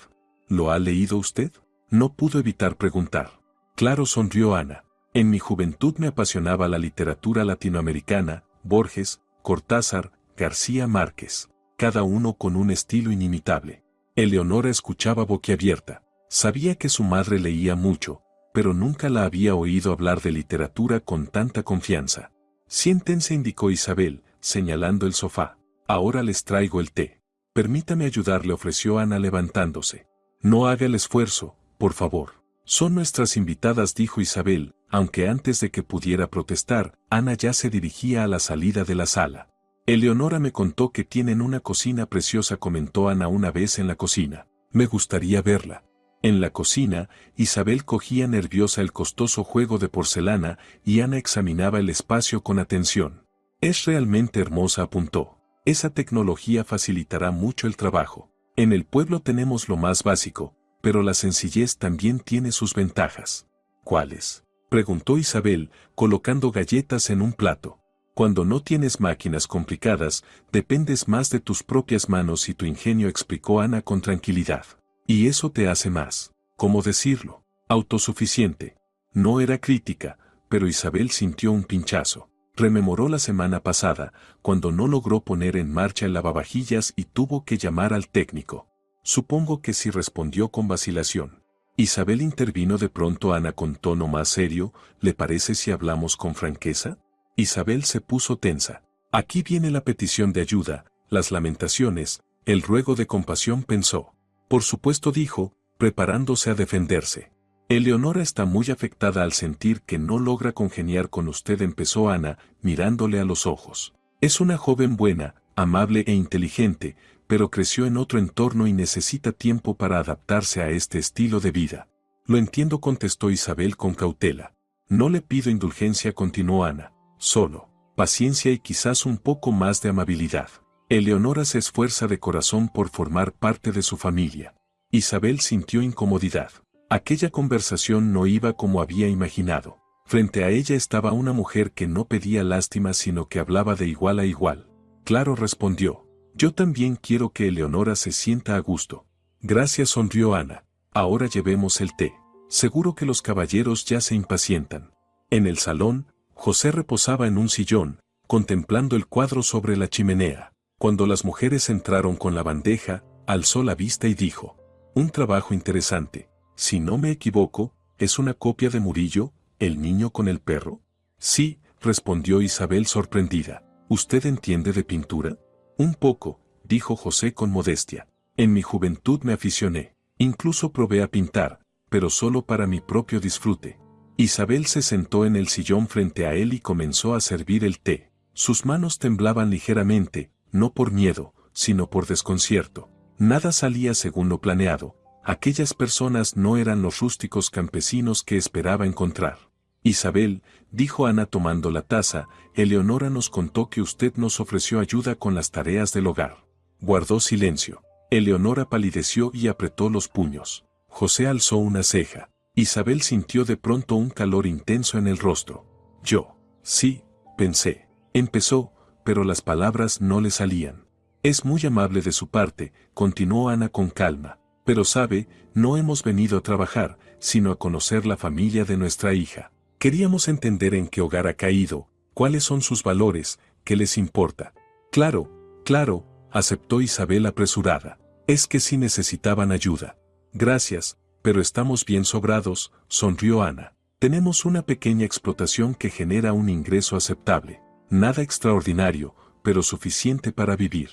«¿Lo ha leído usted?», no pudo evitar preguntar. Claro, sonrió Ana. En mi juventud me apasionaba la literatura latinoamericana, Borges, Cortázar, García Márquez, cada uno con un estilo inimitable. Eleonora escuchaba boquiabierta. Sabía que su madre leía mucho, pero nunca la había oído hablar de literatura con tanta confianza. Siéntense, indicó Isabel, señalando el sofá. Ahora les traigo el té. Permítame ayudar, le ofreció Ana levantándose. No haga el esfuerzo, por favor. Son nuestras invitadas, dijo Isabel, aunque antes de que pudiera protestar, Ana ya se dirigía a la salida de la sala. Eleonora me contó que tienen una cocina preciosa, comentó Ana una vez en la cocina. Me gustaría verla. En la cocina, Isabel cogía nerviosa el costoso juego de porcelana y Ana examinaba el espacio con atención. Es realmente hermosa, apuntó. Esa tecnología facilitará mucho el trabajo. En el pueblo tenemos lo más básico, pero la sencillez también tiene sus ventajas. ¿Cuáles?, preguntó Isabel, colocando galletas en un plato. Cuando no tienes máquinas complicadas, dependes más de tus propias manos y tu ingenio, explicó Ana con tranquilidad. Y eso te hace más, ¿cómo decirlo?, autosuficiente. No era crítica, pero Isabel sintió un pinchazo. Rememoró la semana pasada, cuando no logró poner en marcha el lavavajillas y tuvo que llamar al técnico. Supongo que sí, respondió con vacilación. Isabel intervino de pronto. Ana, con tono más serio, ¿le parece si hablamos con franqueza? Isabel se puso tensa. Aquí viene la petición de ayuda, las lamentaciones, el ruego de compasión, pensó. Por supuesto, dijo, preparándose a defenderse. Eleonora está muy afectada al sentir que no logra congeniar con usted, empezó Ana, mirándole a los ojos. Es una joven buena, amable e inteligente, pero creció en otro entorno y necesita tiempo para adaptarse a este estilo de vida. Lo entiendo, contestó Isabel con cautela. No le pido indulgencia, continuó Ana, solo paciencia y quizás un poco más de amabilidad. Eleonora se esfuerza de corazón por formar parte de su familia. Isabel sintió incomodidad. Aquella conversación no iba como había imaginado. Frente a ella estaba una mujer que no pedía lástima, sino que hablaba de igual a igual. Claro, respondió. Yo también quiero que Eleonora se sienta a gusto. Gracias, sonrió Ana. Ahora llevemos el té. Seguro que los caballeros ya se impacientan. En el salón, José reposaba en un sillón, contemplando el cuadro sobre la chimenea. Cuando las mujeres entraron con la bandeja, alzó la vista y dijo: un trabajo interesante. Si no me equivoco, ¿es una copia de Murillo, El niño con el perro? Sí, respondió Isabel sorprendida. ¿Usted entiende de pintura? Un poco, dijo José con modestia. En mi juventud me aficioné. Incluso probé a pintar, pero solo para mi propio disfrute. Isabel se sentó en el sillón frente a él y comenzó a servir el té. Sus manos temblaban ligeramente, no por miedo, sino por desconcierto. Nada salía según lo planeado. Aquellas personas no eran los rústicos campesinos que esperaba encontrar. Isabel, dijo Ana tomando la taza, Eleonora nos contó que usted nos ofreció ayuda con las tareas del hogar. Guardó silencio. Eleonora palideció y apretó los puños. José alzó una ceja. Isabel sintió de pronto un calor intenso en el rostro. Yo, sí, pensé. Empezó, pero las palabras no le salían. Es muy amable de su parte, continuó Ana con calma. Pero sabe, no hemos venido a trabajar, sino a conocer la familia de nuestra hija. Queríamos entender en qué hogar ha caído, cuáles son sus valores, qué les importa. Claro, aceptó Isabel apresurada. Es que sí necesitaban ayuda. Gracias, pero estamos bien sobrados, sonrió Ana. Tenemos una pequeña explotación que genera un ingreso aceptable. Nada extraordinario, pero suficiente para vivir.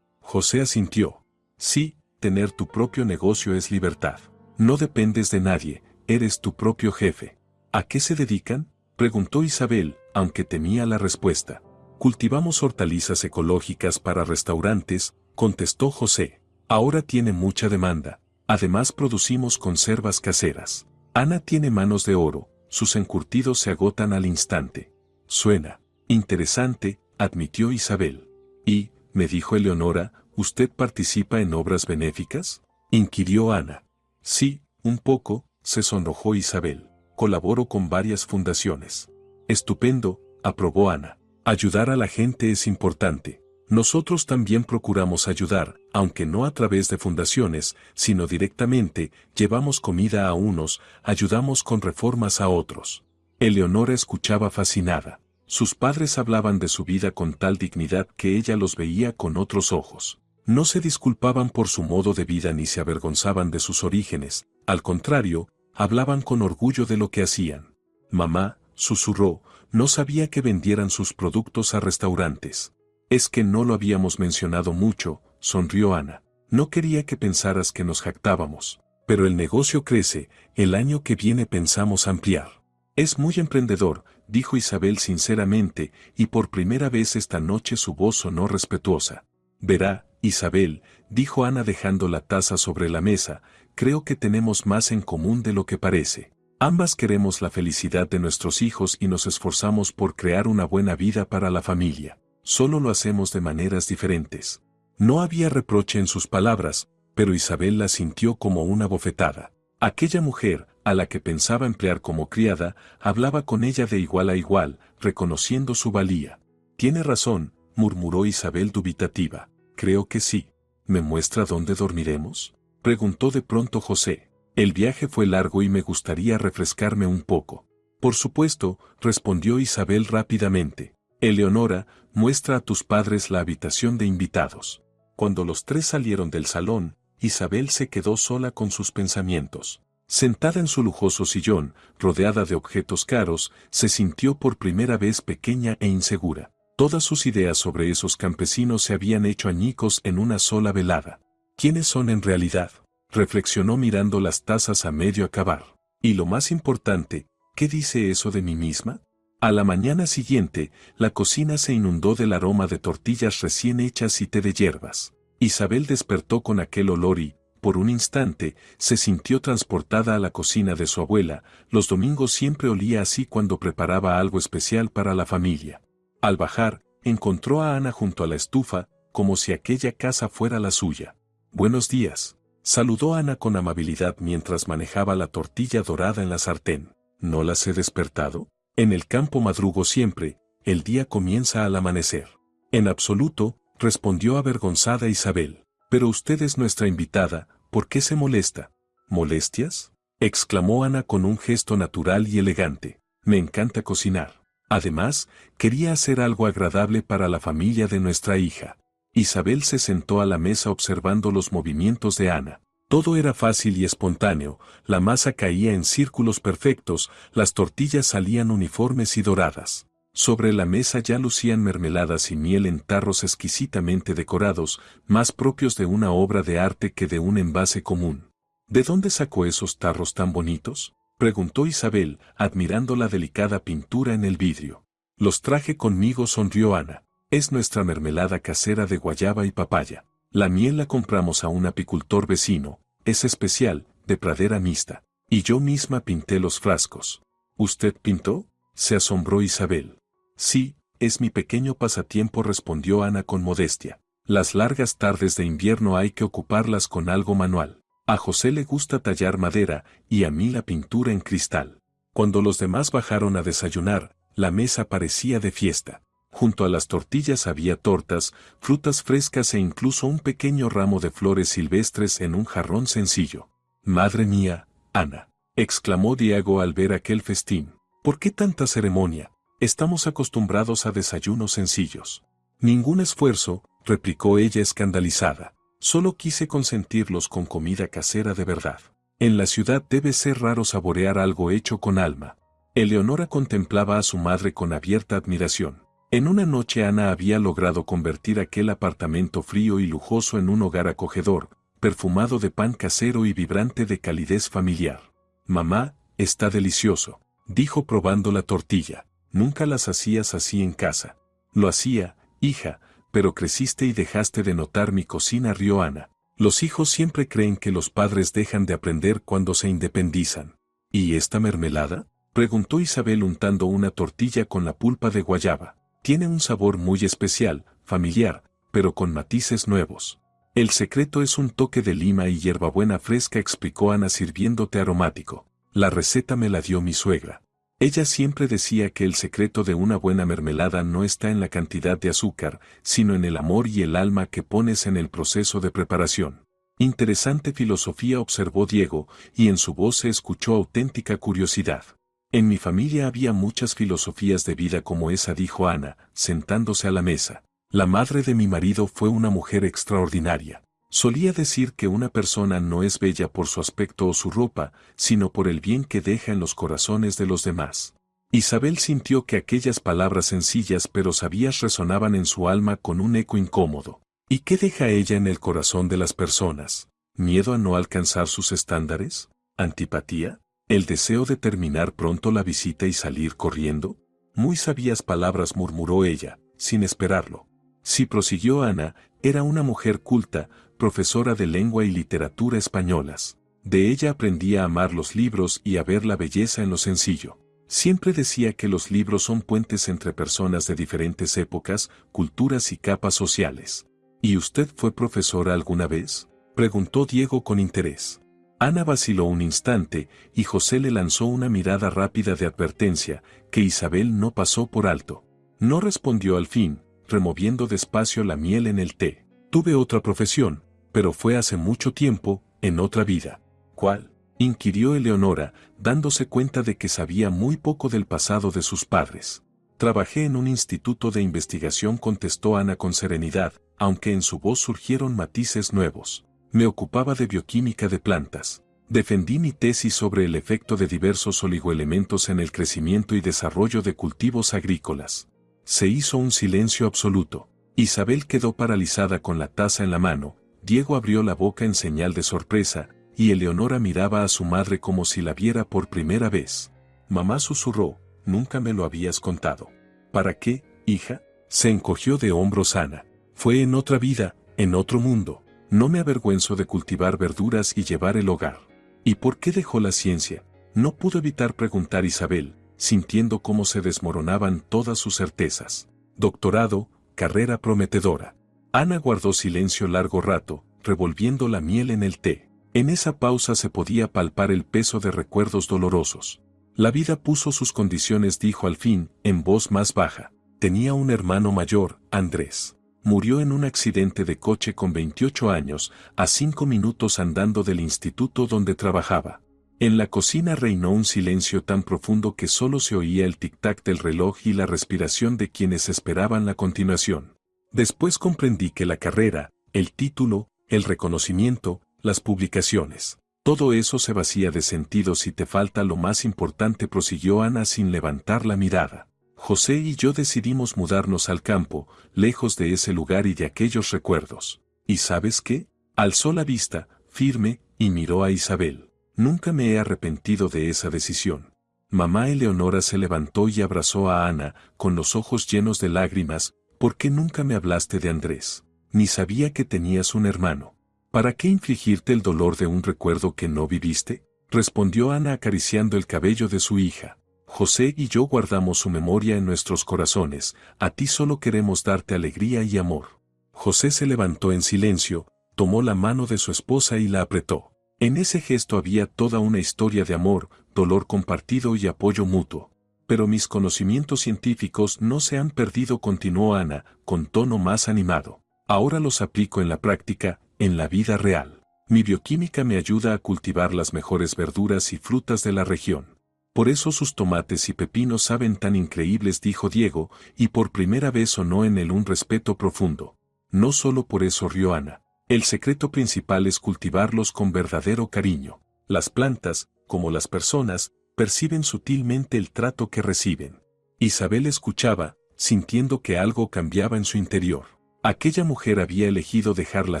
José asintió. Sí, tener tu propio negocio es libertad. No dependes de nadie, eres tu propio jefe. ¿A qué se dedican?, preguntó Isabel, aunque temía la respuesta. Cultivamos hortalizas ecológicas para restaurantes, contestó José. Ahora tiene mucha demanda. Además producimos conservas caseras. Ana tiene manos de oro, sus encurtidos se agotan al instante. Suena interesante, admitió Isabel. Y, me dijo Eleonora, ¿usted participa en obras benéficas?, inquirió Ana. Sí, un poco, se sonrojó Isabel. Colaboro con varias fundaciones. Estupendo, aprobó Ana. Ayudar a la gente es importante. Nosotros también procuramos ayudar, aunque no a través de fundaciones, sino directamente, llevamos comida a unos, ayudamos con reformas a otros. Eleonora escuchaba fascinada. Sus padres hablaban de su vida con tal dignidad que ella los veía con otros ojos. No se disculpaban por su modo de vida ni se avergonzaban de sus orígenes, al contrario, hablaban con orgullo de lo que hacían. Mamá, susurró, no sabía que vendieran sus productos a restaurantes. Es que no lo habíamos mencionado mucho, sonrió Ana. No quería que pensaras que nos jactábamos. Pero el negocio crece, el año que viene pensamos ampliar. Es muy emprendedor, dijo Isabel sinceramente, y por primera vez esta noche su voz sonó respetuosa. Verá, Isabel, dijo Ana dejando la taza sobre la mesa, creo que tenemos más en común de lo que parece. Ambas queremos la felicidad de nuestros hijos y nos esforzamos por crear una buena vida para la familia. Solo lo hacemos de maneras diferentes. No había reproche en sus palabras, pero Isabel la sintió como una bofetada. Aquella mujer, a la que pensaba emplear como criada, hablaba con ella de igual a igual, reconociendo su valía. Tiene razón, murmuró Isabel dubitativa. Creo que sí. ¿Me muestra dónde dormiremos? Preguntó de pronto José. El viaje fue largo y me gustaría refrescarme un poco. Por supuesto, respondió Isabel rápidamente. Eleonora, muestra a tus padres la habitación de invitados. Cuando los tres salieron del salón, Isabel se quedó sola con sus pensamientos. Sentada en su lujoso sillón, rodeada de objetos caros, se sintió por primera vez pequeña e insegura. Todas sus ideas sobre esos campesinos se habían hecho añicos en una sola velada. ¿Quiénes son en realidad? Reflexionó mirando las tazas a medio acabar. Y lo más importante, ¿qué dice eso de mí misma? A la mañana siguiente, la cocina se inundó del aroma de tortillas recién hechas y té de hierbas. Isabel despertó con aquel olor y, por un instante, se sintió transportada a la cocina de su abuela. Los domingos siempre olía así cuando preparaba algo especial para la familia. Al bajar, encontró a Ana junto a la estufa, como si aquella casa fuera la suya. Buenos días. Saludó Ana con amabilidad mientras manejaba la tortilla dorada en la sartén. ¿No las he despertado? En el campo madrugo siempre, el día comienza al amanecer. En absoluto, respondió avergonzada Isabel. Pero usted es nuestra invitada, ¿por qué se molesta? ¿Molestias? Exclamó Ana con un gesto natural y elegante. Me encanta cocinar. Además, quería hacer algo agradable para la familia de nuestra hija. Isabel se sentó a la mesa observando los movimientos de Ana. Todo era fácil y espontáneo, la masa caía en círculos perfectos, las tortillas salían uniformes y doradas. Sobre la mesa ya lucían mermeladas y miel en tarros exquisitamente decorados, más propios de una obra de arte que de un envase común. ¿De dónde sacó esos tarros tan bonitos?, preguntó Isabel, admirando la delicada pintura en el vidrio. Los traje conmigo, sonrió Ana. Es nuestra mermelada casera de guayaba y papaya. La miel la compramos a un apicultor vecino, es especial, de pradera mixta. Y yo misma pinté los frascos. ¿Usted pintó?, se asombró Isabel. Sí, es mi pequeño pasatiempo, respondió Ana con modestia. Las largas tardes de invierno hay que ocuparlas con algo manual. A José le gusta tallar madera y a mí la pintura en cristal. Cuando los demás bajaron a desayunar, la mesa parecía de fiesta. Junto a las tortillas había tortas, frutas frescas e incluso un pequeño ramo de flores silvestres en un jarrón sencillo. Madre mía, Ana, exclamó Diego al ver aquel festín. ¿Por qué tanta ceremonia? Estamos acostumbrados a desayunos sencillos. Ningún esfuerzo, replicó ella escandalizada. Solo quise consentirlos con comida casera de verdad. En la ciudad debe ser raro saborear algo hecho con alma. Eleonora contemplaba a su madre con abierta admiración. En una noche Ana había logrado convertir aquel apartamento frío y lujoso en un hogar acogedor, perfumado de pan casero y vibrante de calidez familiar. Mamá, está delicioso, dijo probando la tortilla. Nunca las hacías así en casa. Lo hacía, hija, pero creciste y dejaste de notar mi cocina, rió Ana. Los hijos siempre creen que los padres dejan de aprender cuando se independizan. ¿Y esta mermelada?, preguntó Isabel untando una tortilla con la pulpa de guayaba. Tiene un sabor muy especial, familiar, pero con matices nuevos. El secreto es un toque de lima y hierbabuena fresca, explicó Ana sirviéndote aromático. La receta me la dio mi suegra. Ella siempre decía que el secreto de una buena mermelada no está en la cantidad de azúcar, sino en el amor y el alma que pones en el proceso de preparación. Interesante filosofía, observó Diego, y en su voz se escuchó auténtica curiosidad. En mi familia había muchas filosofías de vida como esa, dijo Ana, sentándose a la mesa. La madre de mi marido fue una mujer extraordinaria. Solía decir que una persona no es bella por su aspecto o su ropa, sino por el bien que deja en los corazones de los demás. Isabel sintió que aquellas palabras sencillas pero sabias resonaban en su alma con un eco incómodo. ¿Y qué deja ella en el corazón de las personas? ¿Miedo a no alcanzar sus estándares? ¿Antipatía? ¿El deseo de terminar pronto la visita y salir corriendo? Muy sabias palabras, murmuró ella, sin esperarlo. Sí, prosiguió Ana, era una mujer culta, profesora de lengua y literatura españolas. De ella aprendí a amar los libros y a ver la belleza en lo sencillo. Siempre decía que los libros son puentes entre personas de diferentes épocas, culturas y capas sociales. ¿Y usted fue profesora alguna vez?, preguntó Diego con interés. Ana vaciló un instante y José le lanzó una mirada rápida de advertencia que Isabel no pasó por alto. No respondió al fin, removiendo despacio la miel en el té. Tuve otra profesión, pero fue hace mucho tiempo, en otra vida. ¿Cuál?, inquirió Eleonora, dándose cuenta de que sabía muy poco del pasado de sus padres. Trabajé en un instituto de investigación, contestó Ana con serenidad, aunque en su voz surgieron matices nuevos. Me ocupaba de bioquímica de plantas. Defendí mi tesis sobre el efecto de diversos oligoelementos en el crecimiento y desarrollo de cultivos agrícolas. Se hizo un silencio absoluto. Isabel quedó paralizada con la taza en la mano, Diego abrió la boca en señal de sorpresa, y Eleonora miraba a su madre como si la viera por primera vez. Mamá susurró, nunca me lo habías contado. ¿Para qué, hija? Se encogió de hombros Ana. Fue en otra vida, en otro mundo. No me avergüenzo de cultivar verduras y llevar el hogar. ¿Y por qué dejó la ciencia? No pudo evitar preguntar Isabel, sintiendo cómo se desmoronaban todas sus certezas. Doctorado, carrera prometedora. Ana guardó silencio largo rato, revolviendo la miel en el té. En esa pausa se podía palpar el peso de recuerdos dolorosos. La vida puso sus condiciones, dijo al fin, en voz más baja. Tenía un hermano mayor, Andrés. Murió en un accidente de coche con 28 años, a 5 minutos andando del instituto donde trabajaba. En la cocina reinó un silencio tan profundo que solo se oía el tic-tac del reloj y la respiración de quienes esperaban la continuación. Después comprendí que la carrera, el título, el reconocimiento, las publicaciones, todo eso se vacía de sentido si te falta lo más importante, prosiguió Ana sin levantar la mirada. José y yo decidimos mudarnos al campo, lejos de ese lugar y de aquellos recuerdos. ¿Y sabes qué? Alzó la vista, firme, y miró a Isabel. Nunca me he arrepentido de esa decisión. Mamá Eleonora se levantó y abrazó a Ana, con los ojos llenos de lágrimas. ¿Por qué nunca me hablaste de Andrés? Ni sabía que tenías un hermano. ¿Para qué infligirte el dolor de un recuerdo que no viviste?, respondió Ana acariciando el cabello de su hija. José y yo guardamos su memoria en nuestros corazones, a ti solo queremos darte alegría y amor. José se levantó en silencio, tomó la mano de su esposa y la apretó. En ese gesto había toda una historia de amor, dolor compartido y apoyo mutuo. Pero mis conocimientos científicos no se han perdido, continuó Ana, con tono más animado. Ahora los aplico en la práctica, en la vida real. Mi bioquímica me ayuda a cultivar las mejores verduras y frutas de la región. Por eso sus tomates y pepinos saben tan increíbles, dijo Diego, y por primera vez sonó en él un respeto profundo. No solo por eso, rió Ana. El secreto principal es cultivarlos con verdadero cariño. Las plantas, como las personas, perciben sutilmente el trato que reciben. Isabel escuchaba, sintiendo que algo cambiaba en su interior. Aquella mujer había elegido dejar la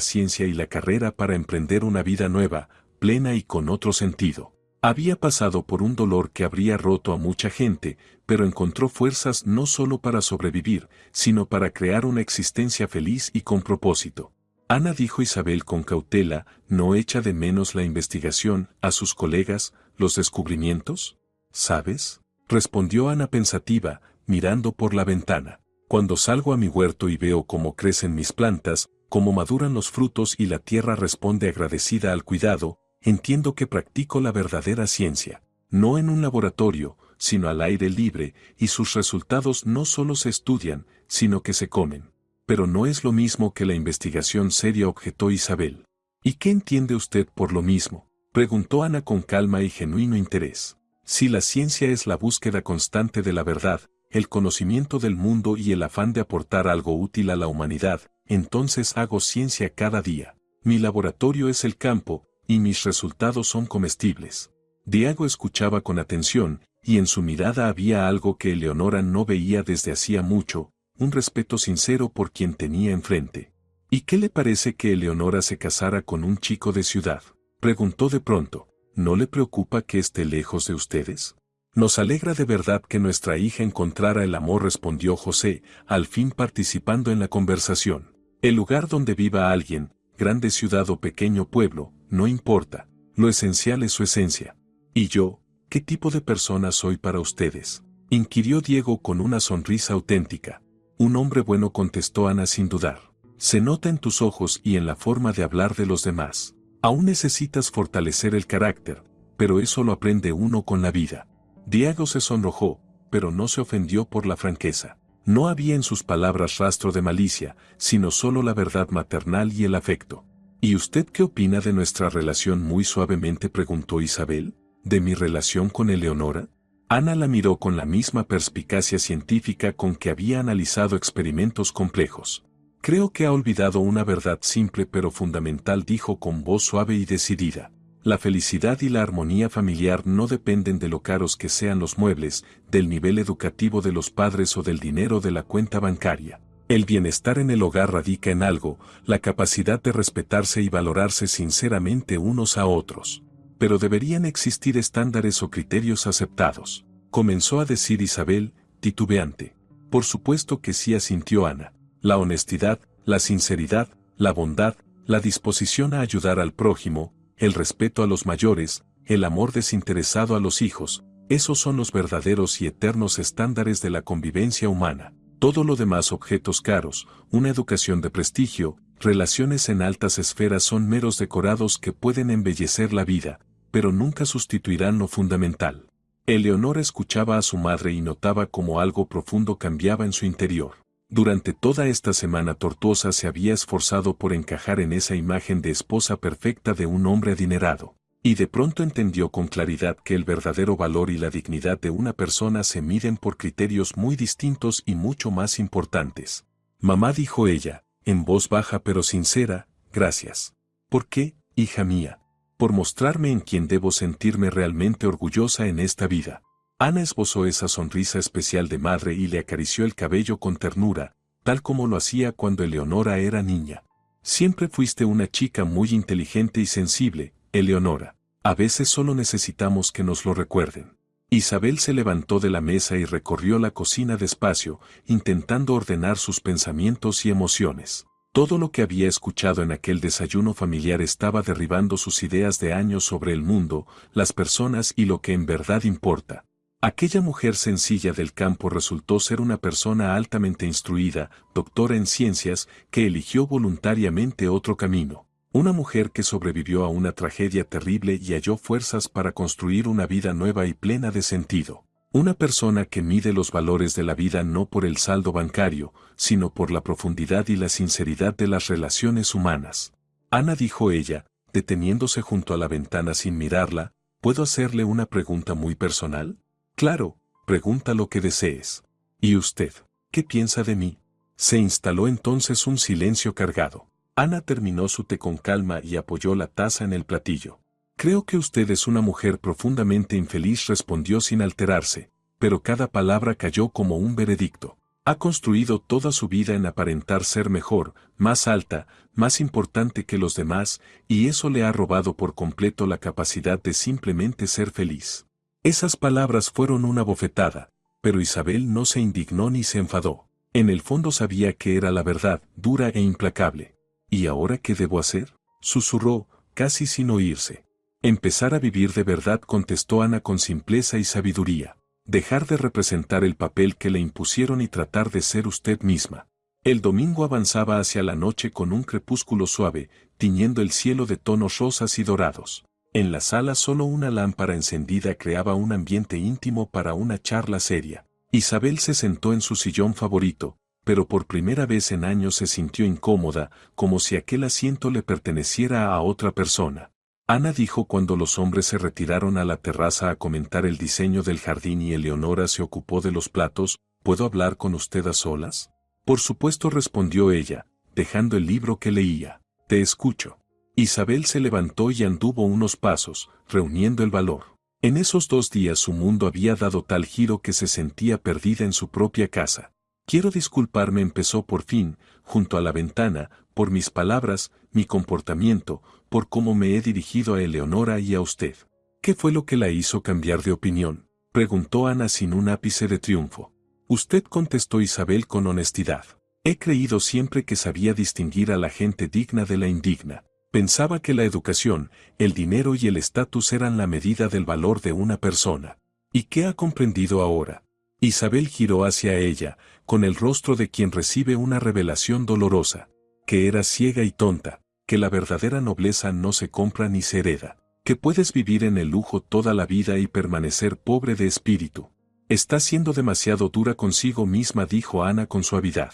ciencia y la carrera para emprender una vida nueva, plena y con otro sentido. Había pasado por un dolor que habría roto a mucha gente, pero encontró fuerzas no solo para sobrevivir, sino para crear una existencia feliz y con propósito. Ana, dijo Isabel con cautela, ¿no echa de menos la investigación, a sus colegas, los descubrimientos? ¿Sabes?, respondió Ana pensativa, mirando por la ventana. Cuando salgo a mi huerto y veo cómo crecen mis plantas, cómo maduran los frutos y la tierra responde agradecida al cuidado, entiendo que practico la verdadera ciencia, no en un laboratorio, sino al aire libre, y sus resultados no solo se estudian, sino que se comen. Pero no es lo mismo que la investigación seria, objetó Isabel. ¿Y qué entiende usted por lo mismo?, preguntó Ana con calma y genuino interés. Si la ciencia es la búsqueda constante de la verdad, el conocimiento del mundo y el afán de aportar algo útil a la humanidad, entonces hago ciencia cada día. Mi laboratorio es el campo, y mis resultados son comestibles. Diego escuchaba con atención, y en su mirada había algo que Eleonora no veía desde hacía mucho, un respeto sincero por quien tenía enfrente. ¿Y qué le parece que Eleonora se casara con un chico de ciudad? Preguntó de pronto. ¿No le preocupa que esté lejos de ustedes? Nos alegra de verdad que nuestra hija encontrara el amor, respondió José, al fin participando en la conversación. El lugar donde viva alguien, grande ciudad o pequeño pueblo, no importa, lo esencial es su esencia. ¿Y yo, qué tipo de persona soy para ustedes? Inquirió Diego con una sonrisa auténtica. Un hombre bueno, contestó Ana sin dudar. Se nota en tus ojos y en la forma de hablar de los demás. Aún necesitas fortalecer el carácter, pero eso lo aprende uno con la vida. Diego se sonrojó, pero no se ofendió por la franqueza. No había en sus palabras rastro de malicia, sino solo la verdad maternal y el afecto. ¿Y usted qué opina de nuestra relación? Muy suavemente preguntó Isabel. ¿De mi relación con Eleonora? Ana la miró con la misma perspicacia científica con que había analizado experimentos complejos. Creo que ha olvidado una verdad simple pero fundamental, dijo con voz suave y decidida. La felicidad y la armonía familiar no dependen de lo caros que sean los muebles, del nivel educativo de los padres o del dinero de la cuenta bancaria. El bienestar en el hogar radica en algo, la capacidad de respetarse y valorarse sinceramente unos a otros. Pero deberían existir estándares o criterios aceptados, comenzó a decir Isabel, titubeante. Por supuesto que sí, asintió Ana. La honestidad, la sinceridad, la bondad, la disposición a ayudar al prójimo, el respeto a los mayores, el amor desinteresado a los hijos, esos son los verdaderos y eternos estándares de la convivencia humana. Todo lo demás, objetos caros, una educación de prestigio, relaciones en altas esferas, son meros decorados que pueden embellecer la vida, pero nunca sustituirán lo fundamental. Eleonora escuchaba a su madre y notaba cómo algo profundo cambiaba en su interior. Durante toda esta semana tortuosa se había esforzado por encajar en esa imagen de esposa perfecta de un hombre adinerado, y de pronto entendió con claridad que el verdadero valor y la dignidad de una persona se miden por criterios muy distintos y mucho más importantes. Mamá, dijo ella, en voz baja pero sincera, gracias. ¿Por qué, hija mía? Por mostrarme en quien debo sentirme realmente orgullosa en esta vida. Ana esbozó esa sonrisa especial de madre y le acarició el cabello con ternura, tal como lo hacía cuando Eleonora era niña. Siempre fuiste una chica muy inteligente y sensible, Eleonora. A veces solo necesitamos que nos lo recuerden. Isabel se levantó de la mesa y recorrió la cocina despacio, intentando ordenar sus pensamientos y emociones. Todo lo que había escuchado en aquel desayuno familiar estaba derribando sus ideas de años sobre el mundo, las personas y lo que en verdad importa. Aquella mujer sencilla del campo resultó ser una persona altamente instruida, doctora en ciencias, que eligió voluntariamente otro camino. Una mujer que sobrevivió a una tragedia terrible y halló fuerzas para construir una vida nueva y plena de sentido. Una persona que mide los valores de la vida no por el saldo bancario, sino por la profundidad y la sinceridad de las relaciones humanas. Ana, dijo ella, deteniéndose junto a la ventana sin mirarla, ¿puedo hacerle una pregunta muy personal? Claro, pregunta lo que desees. ¿Y usted, qué piensa de mí? Se instaló entonces un silencio cargado. Ana terminó su té con calma y apoyó la taza en el platillo. Creo que usted es una mujer profundamente infeliz, respondió sin alterarse, pero cada palabra cayó como un veredicto. Ha construido toda su vida en aparentar ser mejor, más alta, más importante que los demás, y eso le ha robado por completo la capacidad de simplemente ser feliz. Esas palabras fueron una bofetada, pero Isabel no se indignó ni se enfadó. En el fondo sabía que era la verdad, dura e implacable. ¿Y ahora qué debo hacer?, susurró, casi sin oírse. Empezar a vivir de verdad, contestó Ana con simpleza y sabiduría. Dejar de representar el papel que le impusieron y tratar de ser usted misma. El domingo avanzaba hacia la noche con un crepúsculo suave, tiñendo el cielo de tonos rosas y dorados. En la sala solo una lámpara encendida creaba un ambiente íntimo para una charla seria. Isabel se sentó en su sillón favorito, pero por primera vez en años se sintió incómoda, como si aquel asiento le perteneciera a otra persona. Ana dijo cuando los hombres se retiraron a la terraza a comentar el diseño del jardín y Eleonora se ocupó de los platos. ¿Puedo hablar con usted a solas? Por supuesto, respondió ella, dejando el libro que leía. Te escucho. Isabel se levantó y anduvo unos pasos, reuniendo el valor. En esos 2 días su mundo había dado tal giro que se sentía perdida en su propia casa. Quiero disculparme, empezó por fin, junto a la ventana, por mis palabras, mi comportamiento, por cómo me he dirigido a Eleonora y a usted. ¿Qué fue lo que la hizo cambiar de opinión?, preguntó Ana sin un ápice de triunfo. Usted, contestó Isabel con honestidad. He creído siempre que sabía distinguir a la gente digna de la indigna. Pensaba que la educación, el dinero y el estatus eran la medida del valor de una persona. ¿Y qué ha comprendido ahora? Isabel giró hacia ella, con el rostro de quien recibe una revelación dolorosa. Que eras ciega y tonta, que la verdadera nobleza no se compra ni se hereda, que puedes vivir en el lujo toda la vida y permanecer pobre de espíritu. Estás siendo demasiado dura consigo misma, dijo Ana con suavidad.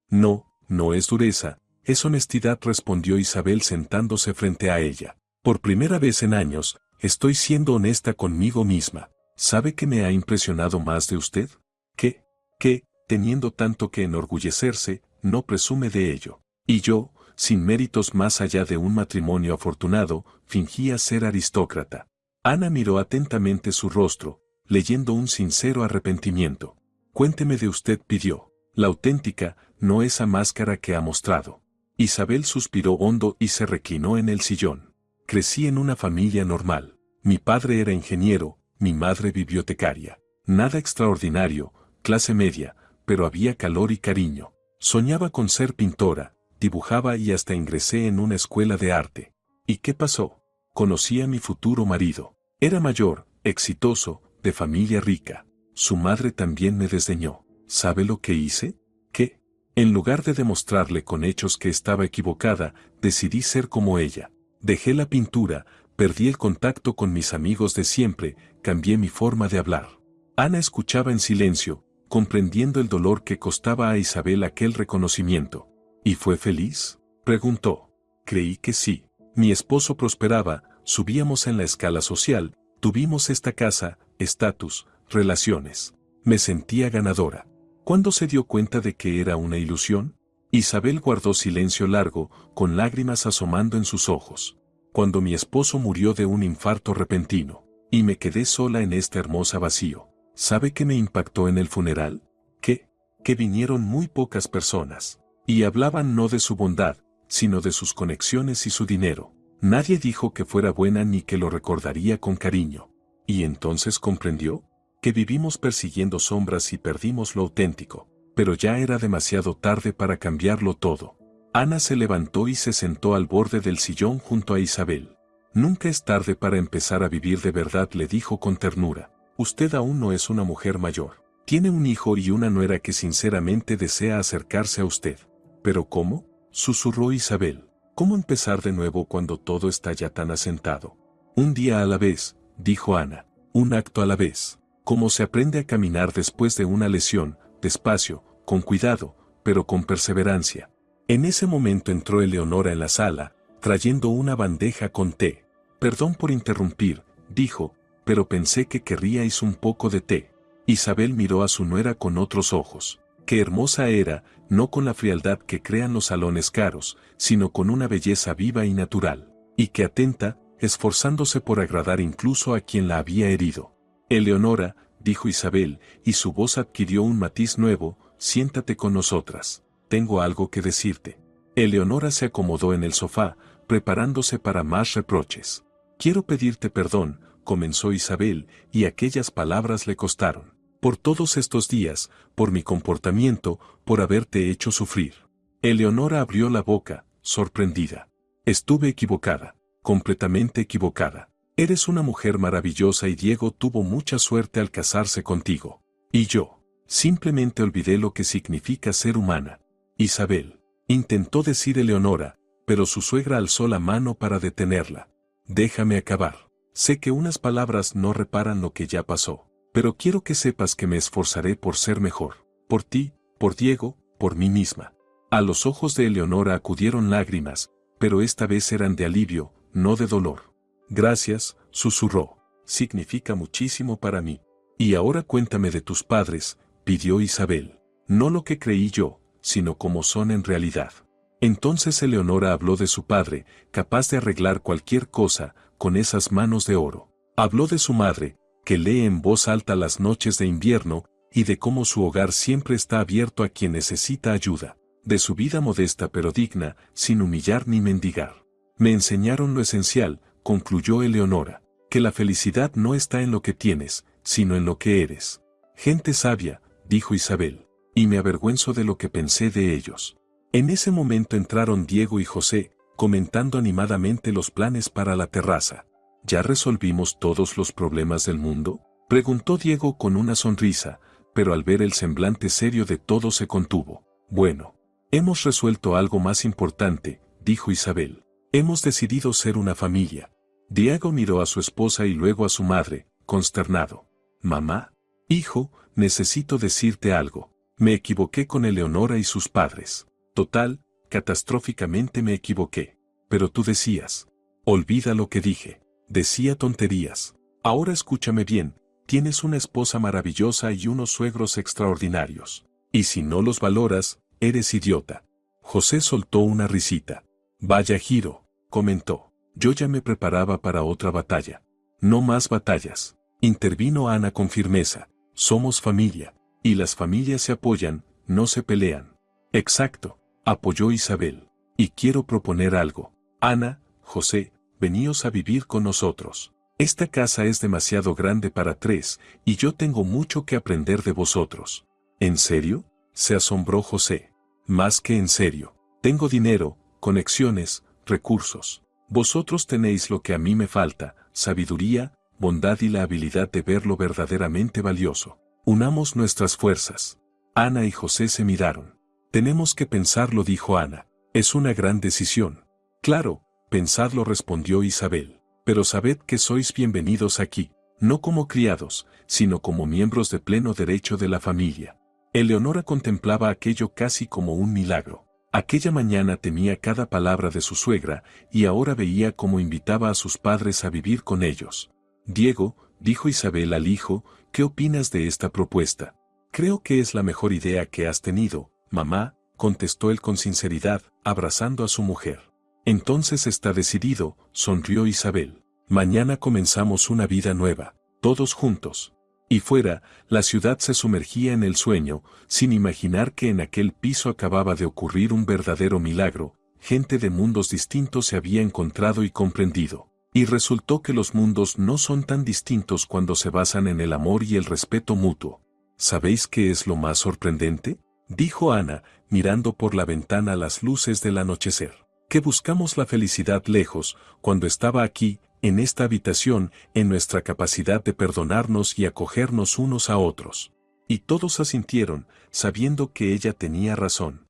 No, no es dureza, es honestidad, respondió Isabel sentándose frente a ella. Por primera vez en años, estoy siendo honesta conmigo misma. ¿Sabe qué me ha impresionado más de usted? Que, teniendo tanto que enorgullecerse, no presume de ello. Y yo, sin méritos más allá de un matrimonio afortunado, fingía ser aristócrata. Ana miró atentamente su rostro, leyendo un sincero arrepentimiento. Cuénteme de usted, pidió. La auténtica, no esa máscara que ha mostrado. Isabel suspiró hondo y se reclinó en el sillón. Crecí en una familia normal. Mi padre era ingeniero, mi madre bibliotecaria. Nada extraordinario, clase media, pero había calor y cariño. Soñaba con ser pintora, dibujaba y hasta ingresé en una escuela de arte. ¿Y qué pasó? Conocí a mi futuro marido. Era mayor, exitoso, de familia rica. Su madre también me desdeñó. ¿Sabe lo que hice? ¿Qué? En lugar de demostrarle con hechos que estaba equivocada, decidí ser como ella. Dejé la pintura, perdí el contacto con mis amigos de siempre, cambié mi forma de hablar. Ana escuchaba en silencio, comprendiendo el dolor que costaba a Isabel aquel reconocimiento. ¿Y fue feliz?, preguntó. Creí que sí. Mi esposo prosperaba, subíamos en la escala social, tuvimos esta casa, estatus, relaciones. Me sentía ganadora. ¿Cuándo se dio cuenta de que era una ilusión? Isabel guardó silencio largo, con lágrimas asomando en sus ojos. Cuando mi esposo murió de un infarto repentino, y me quedé sola en este hermoso vacío. ¿Sabe qué me impactó en el funeral? Que vinieron muy pocas personas. Y hablaban no de su bondad, sino de sus conexiones y su dinero. Nadie dijo que fuera buena ni que lo recordaría con cariño. ¿Y entonces comprendió? Que vivimos persiguiendo sombras y perdimos lo auténtico. Pero ya era demasiado tarde para cambiarlo todo. Ana se levantó y se sentó al borde del sillón junto a Isabel. Nunca es tarde para empezar a vivir de verdad, le dijo con ternura. Usted aún no es una mujer mayor. Tiene un hijo y una nuera que sinceramente desea acercarse a usted. ¿Pero cómo?, susurró Isabel. ¿Cómo empezar de nuevo cuando todo está ya tan asentado? Un día a la vez, dijo Ana. Un acto a la vez. ¿Cómo se aprende a caminar después de una lesión? Despacio, con cuidado, pero con perseverancia. En ese momento entró Eleonora en la sala, trayendo una bandeja con té. Perdón por interrumpir, dijo, pero pensé que querríais un poco de té. Isabel miró a su nuera con otros ojos. Qué hermosa era, no con la frialdad que crean los salones caros, sino con una belleza viva y natural, y que atenta, esforzándose por agradar incluso a quien la había herido. Eleonora, dijo Isabel, y su voz adquirió un matiz nuevo, siéntate con nosotras. Tengo algo que decirte. Eleonora se acomodó en el sofá, preparándose para más reproches. Quiero pedirte perdón, comenzó Isabel, y aquellas palabras le costaron. Por todos estos días, por mi comportamiento, por haberte hecho sufrir. Eleonora abrió la boca, sorprendida. Estuve equivocada, completamente equivocada. Eres una mujer maravillosa y Diego tuvo mucha suerte al casarse contigo. Y yo, simplemente olvidé lo que significa ser humana. Isabel, intentó decir Eleonora, pero su suegra alzó la mano para detenerla. Déjame acabar. Sé que unas palabras no reparan lo que ya pasó. Pero quiero que sepas que me esforzaré por ser mejor. Por ti, por Diego, por mí misma. A los ojos de Eleonora acudieron lágrimas, pero esta vez eran de alivio, no de dolor. Gracias, susurró. Significa muchísimo para mí. Y ahora cuéntame de tus padres, pidió Isabel. No lo que creí yo, sino como son en realidad. Entonces Eleonora habló de su padre, capaz de arreglar cualquier cosa, con esas manos de oro. Habló de su madre, que lee en voz alta las noches de invierno, y de cómo su hogar siempre está abierto a quien necesita ayuda. De su vida modesta pero digna, sin humillar ni mendigar. Me enseñaron lo esencial, concluyó Eleonora, que la felicidad no está en lo que tienes, sino en lo que eres. Gente sabia, dijo Isabel, y me avergüenzo de lo que pensé de ellos. En ese momento entraron Diego y José, comentando animadamente los planes para la terraza. ¿Ya resolvimos todos los problemas del mundo?, preguntó Diego con una sonrisa, pero al ver el semblante serio de todos se contuvo. Bueno, hemos resuelto algo más importante, dijo Isabel. Hemos decidido ser una familia. Diego miró a su esposa y luego a su madre, consternado. Mamá, hijo, necesito decirte algo. Me equivoqué con Eleonora y sus padres. Total, catastróficamente me equivoqué. Pero tú decías. Olvida lo que dije. Decía tonterías. Ahora escúchame bien, tienes una esposa maravillosa y unos suegros extraordinarios. Y si no los valoras, eres idiota. José soltó una risita. Vaya giro, comentó. Yo ya me preparaba para otra batalla. No más batallas. Intervino Ana con firmeza. Somos familia. Y las familias se apoyan, no se pelean. Exacto, apoyó Isabel. Y quiero proponer algo. Ana, José, veníos a vivir con nosotros. Esta casa es demasiado grande para tres, y yo tengo mucho que aprender de vosotros. ¿En serio?, se asombró José. Más que en serio. Tengo dinero, conexiones, recursos. Vosotros tenéis lo que a mí me falta, sabiduría, bondad y la habilidad de ver lo verdaderamente valioso. Unamos nuestras fuerzas. Ana y José se miraron. Tenemos que pensarlo, dijo Ana. Es una gran decisión. Claro, pensadlo, respondió Isabel. Pero sabed que sois bienvenidos aquí, no como criados, sino como miembros de pleno derecho de la familia. Eleonora contemplaba aquello casi como un milagro. Aquella mañana temía cada palabra de su suegra, y ahora veía cómo invitaba a sus padres a vivir con ellos. Diego, dijo Isabel al hijo, ¿qué opinas de esta propuesta? Creo que es la mejor idea que has tenido, mamá, contestó él con sinceridad, abrazando a su mujer. Entonces está decidido, sonrió Isabel. Mañana comenzamos una vida nueva, todos juntos. Y fuera, la ciudad se sumergía en el sueño, sin imaginar que en aquel piso acababa de ocurrir un verdadero milagro. Gente de mundos distintos se había encontrado y comprendido. Y resultó que los mundos no son tan distintos cuando se basan en el amor y el respeto mutuo. ¿Sabéis qué es lo más sorprendente?, dijo Ana, mirando por la ventana las luces del anochecer. Que buscamos la felicidad lejos, cuando estaba aquí, en esta habitación, en nuestra capacidad de perdonarnos y acogernos unos a otros. Y todos asintieron, sabiendo que ella tenía razón.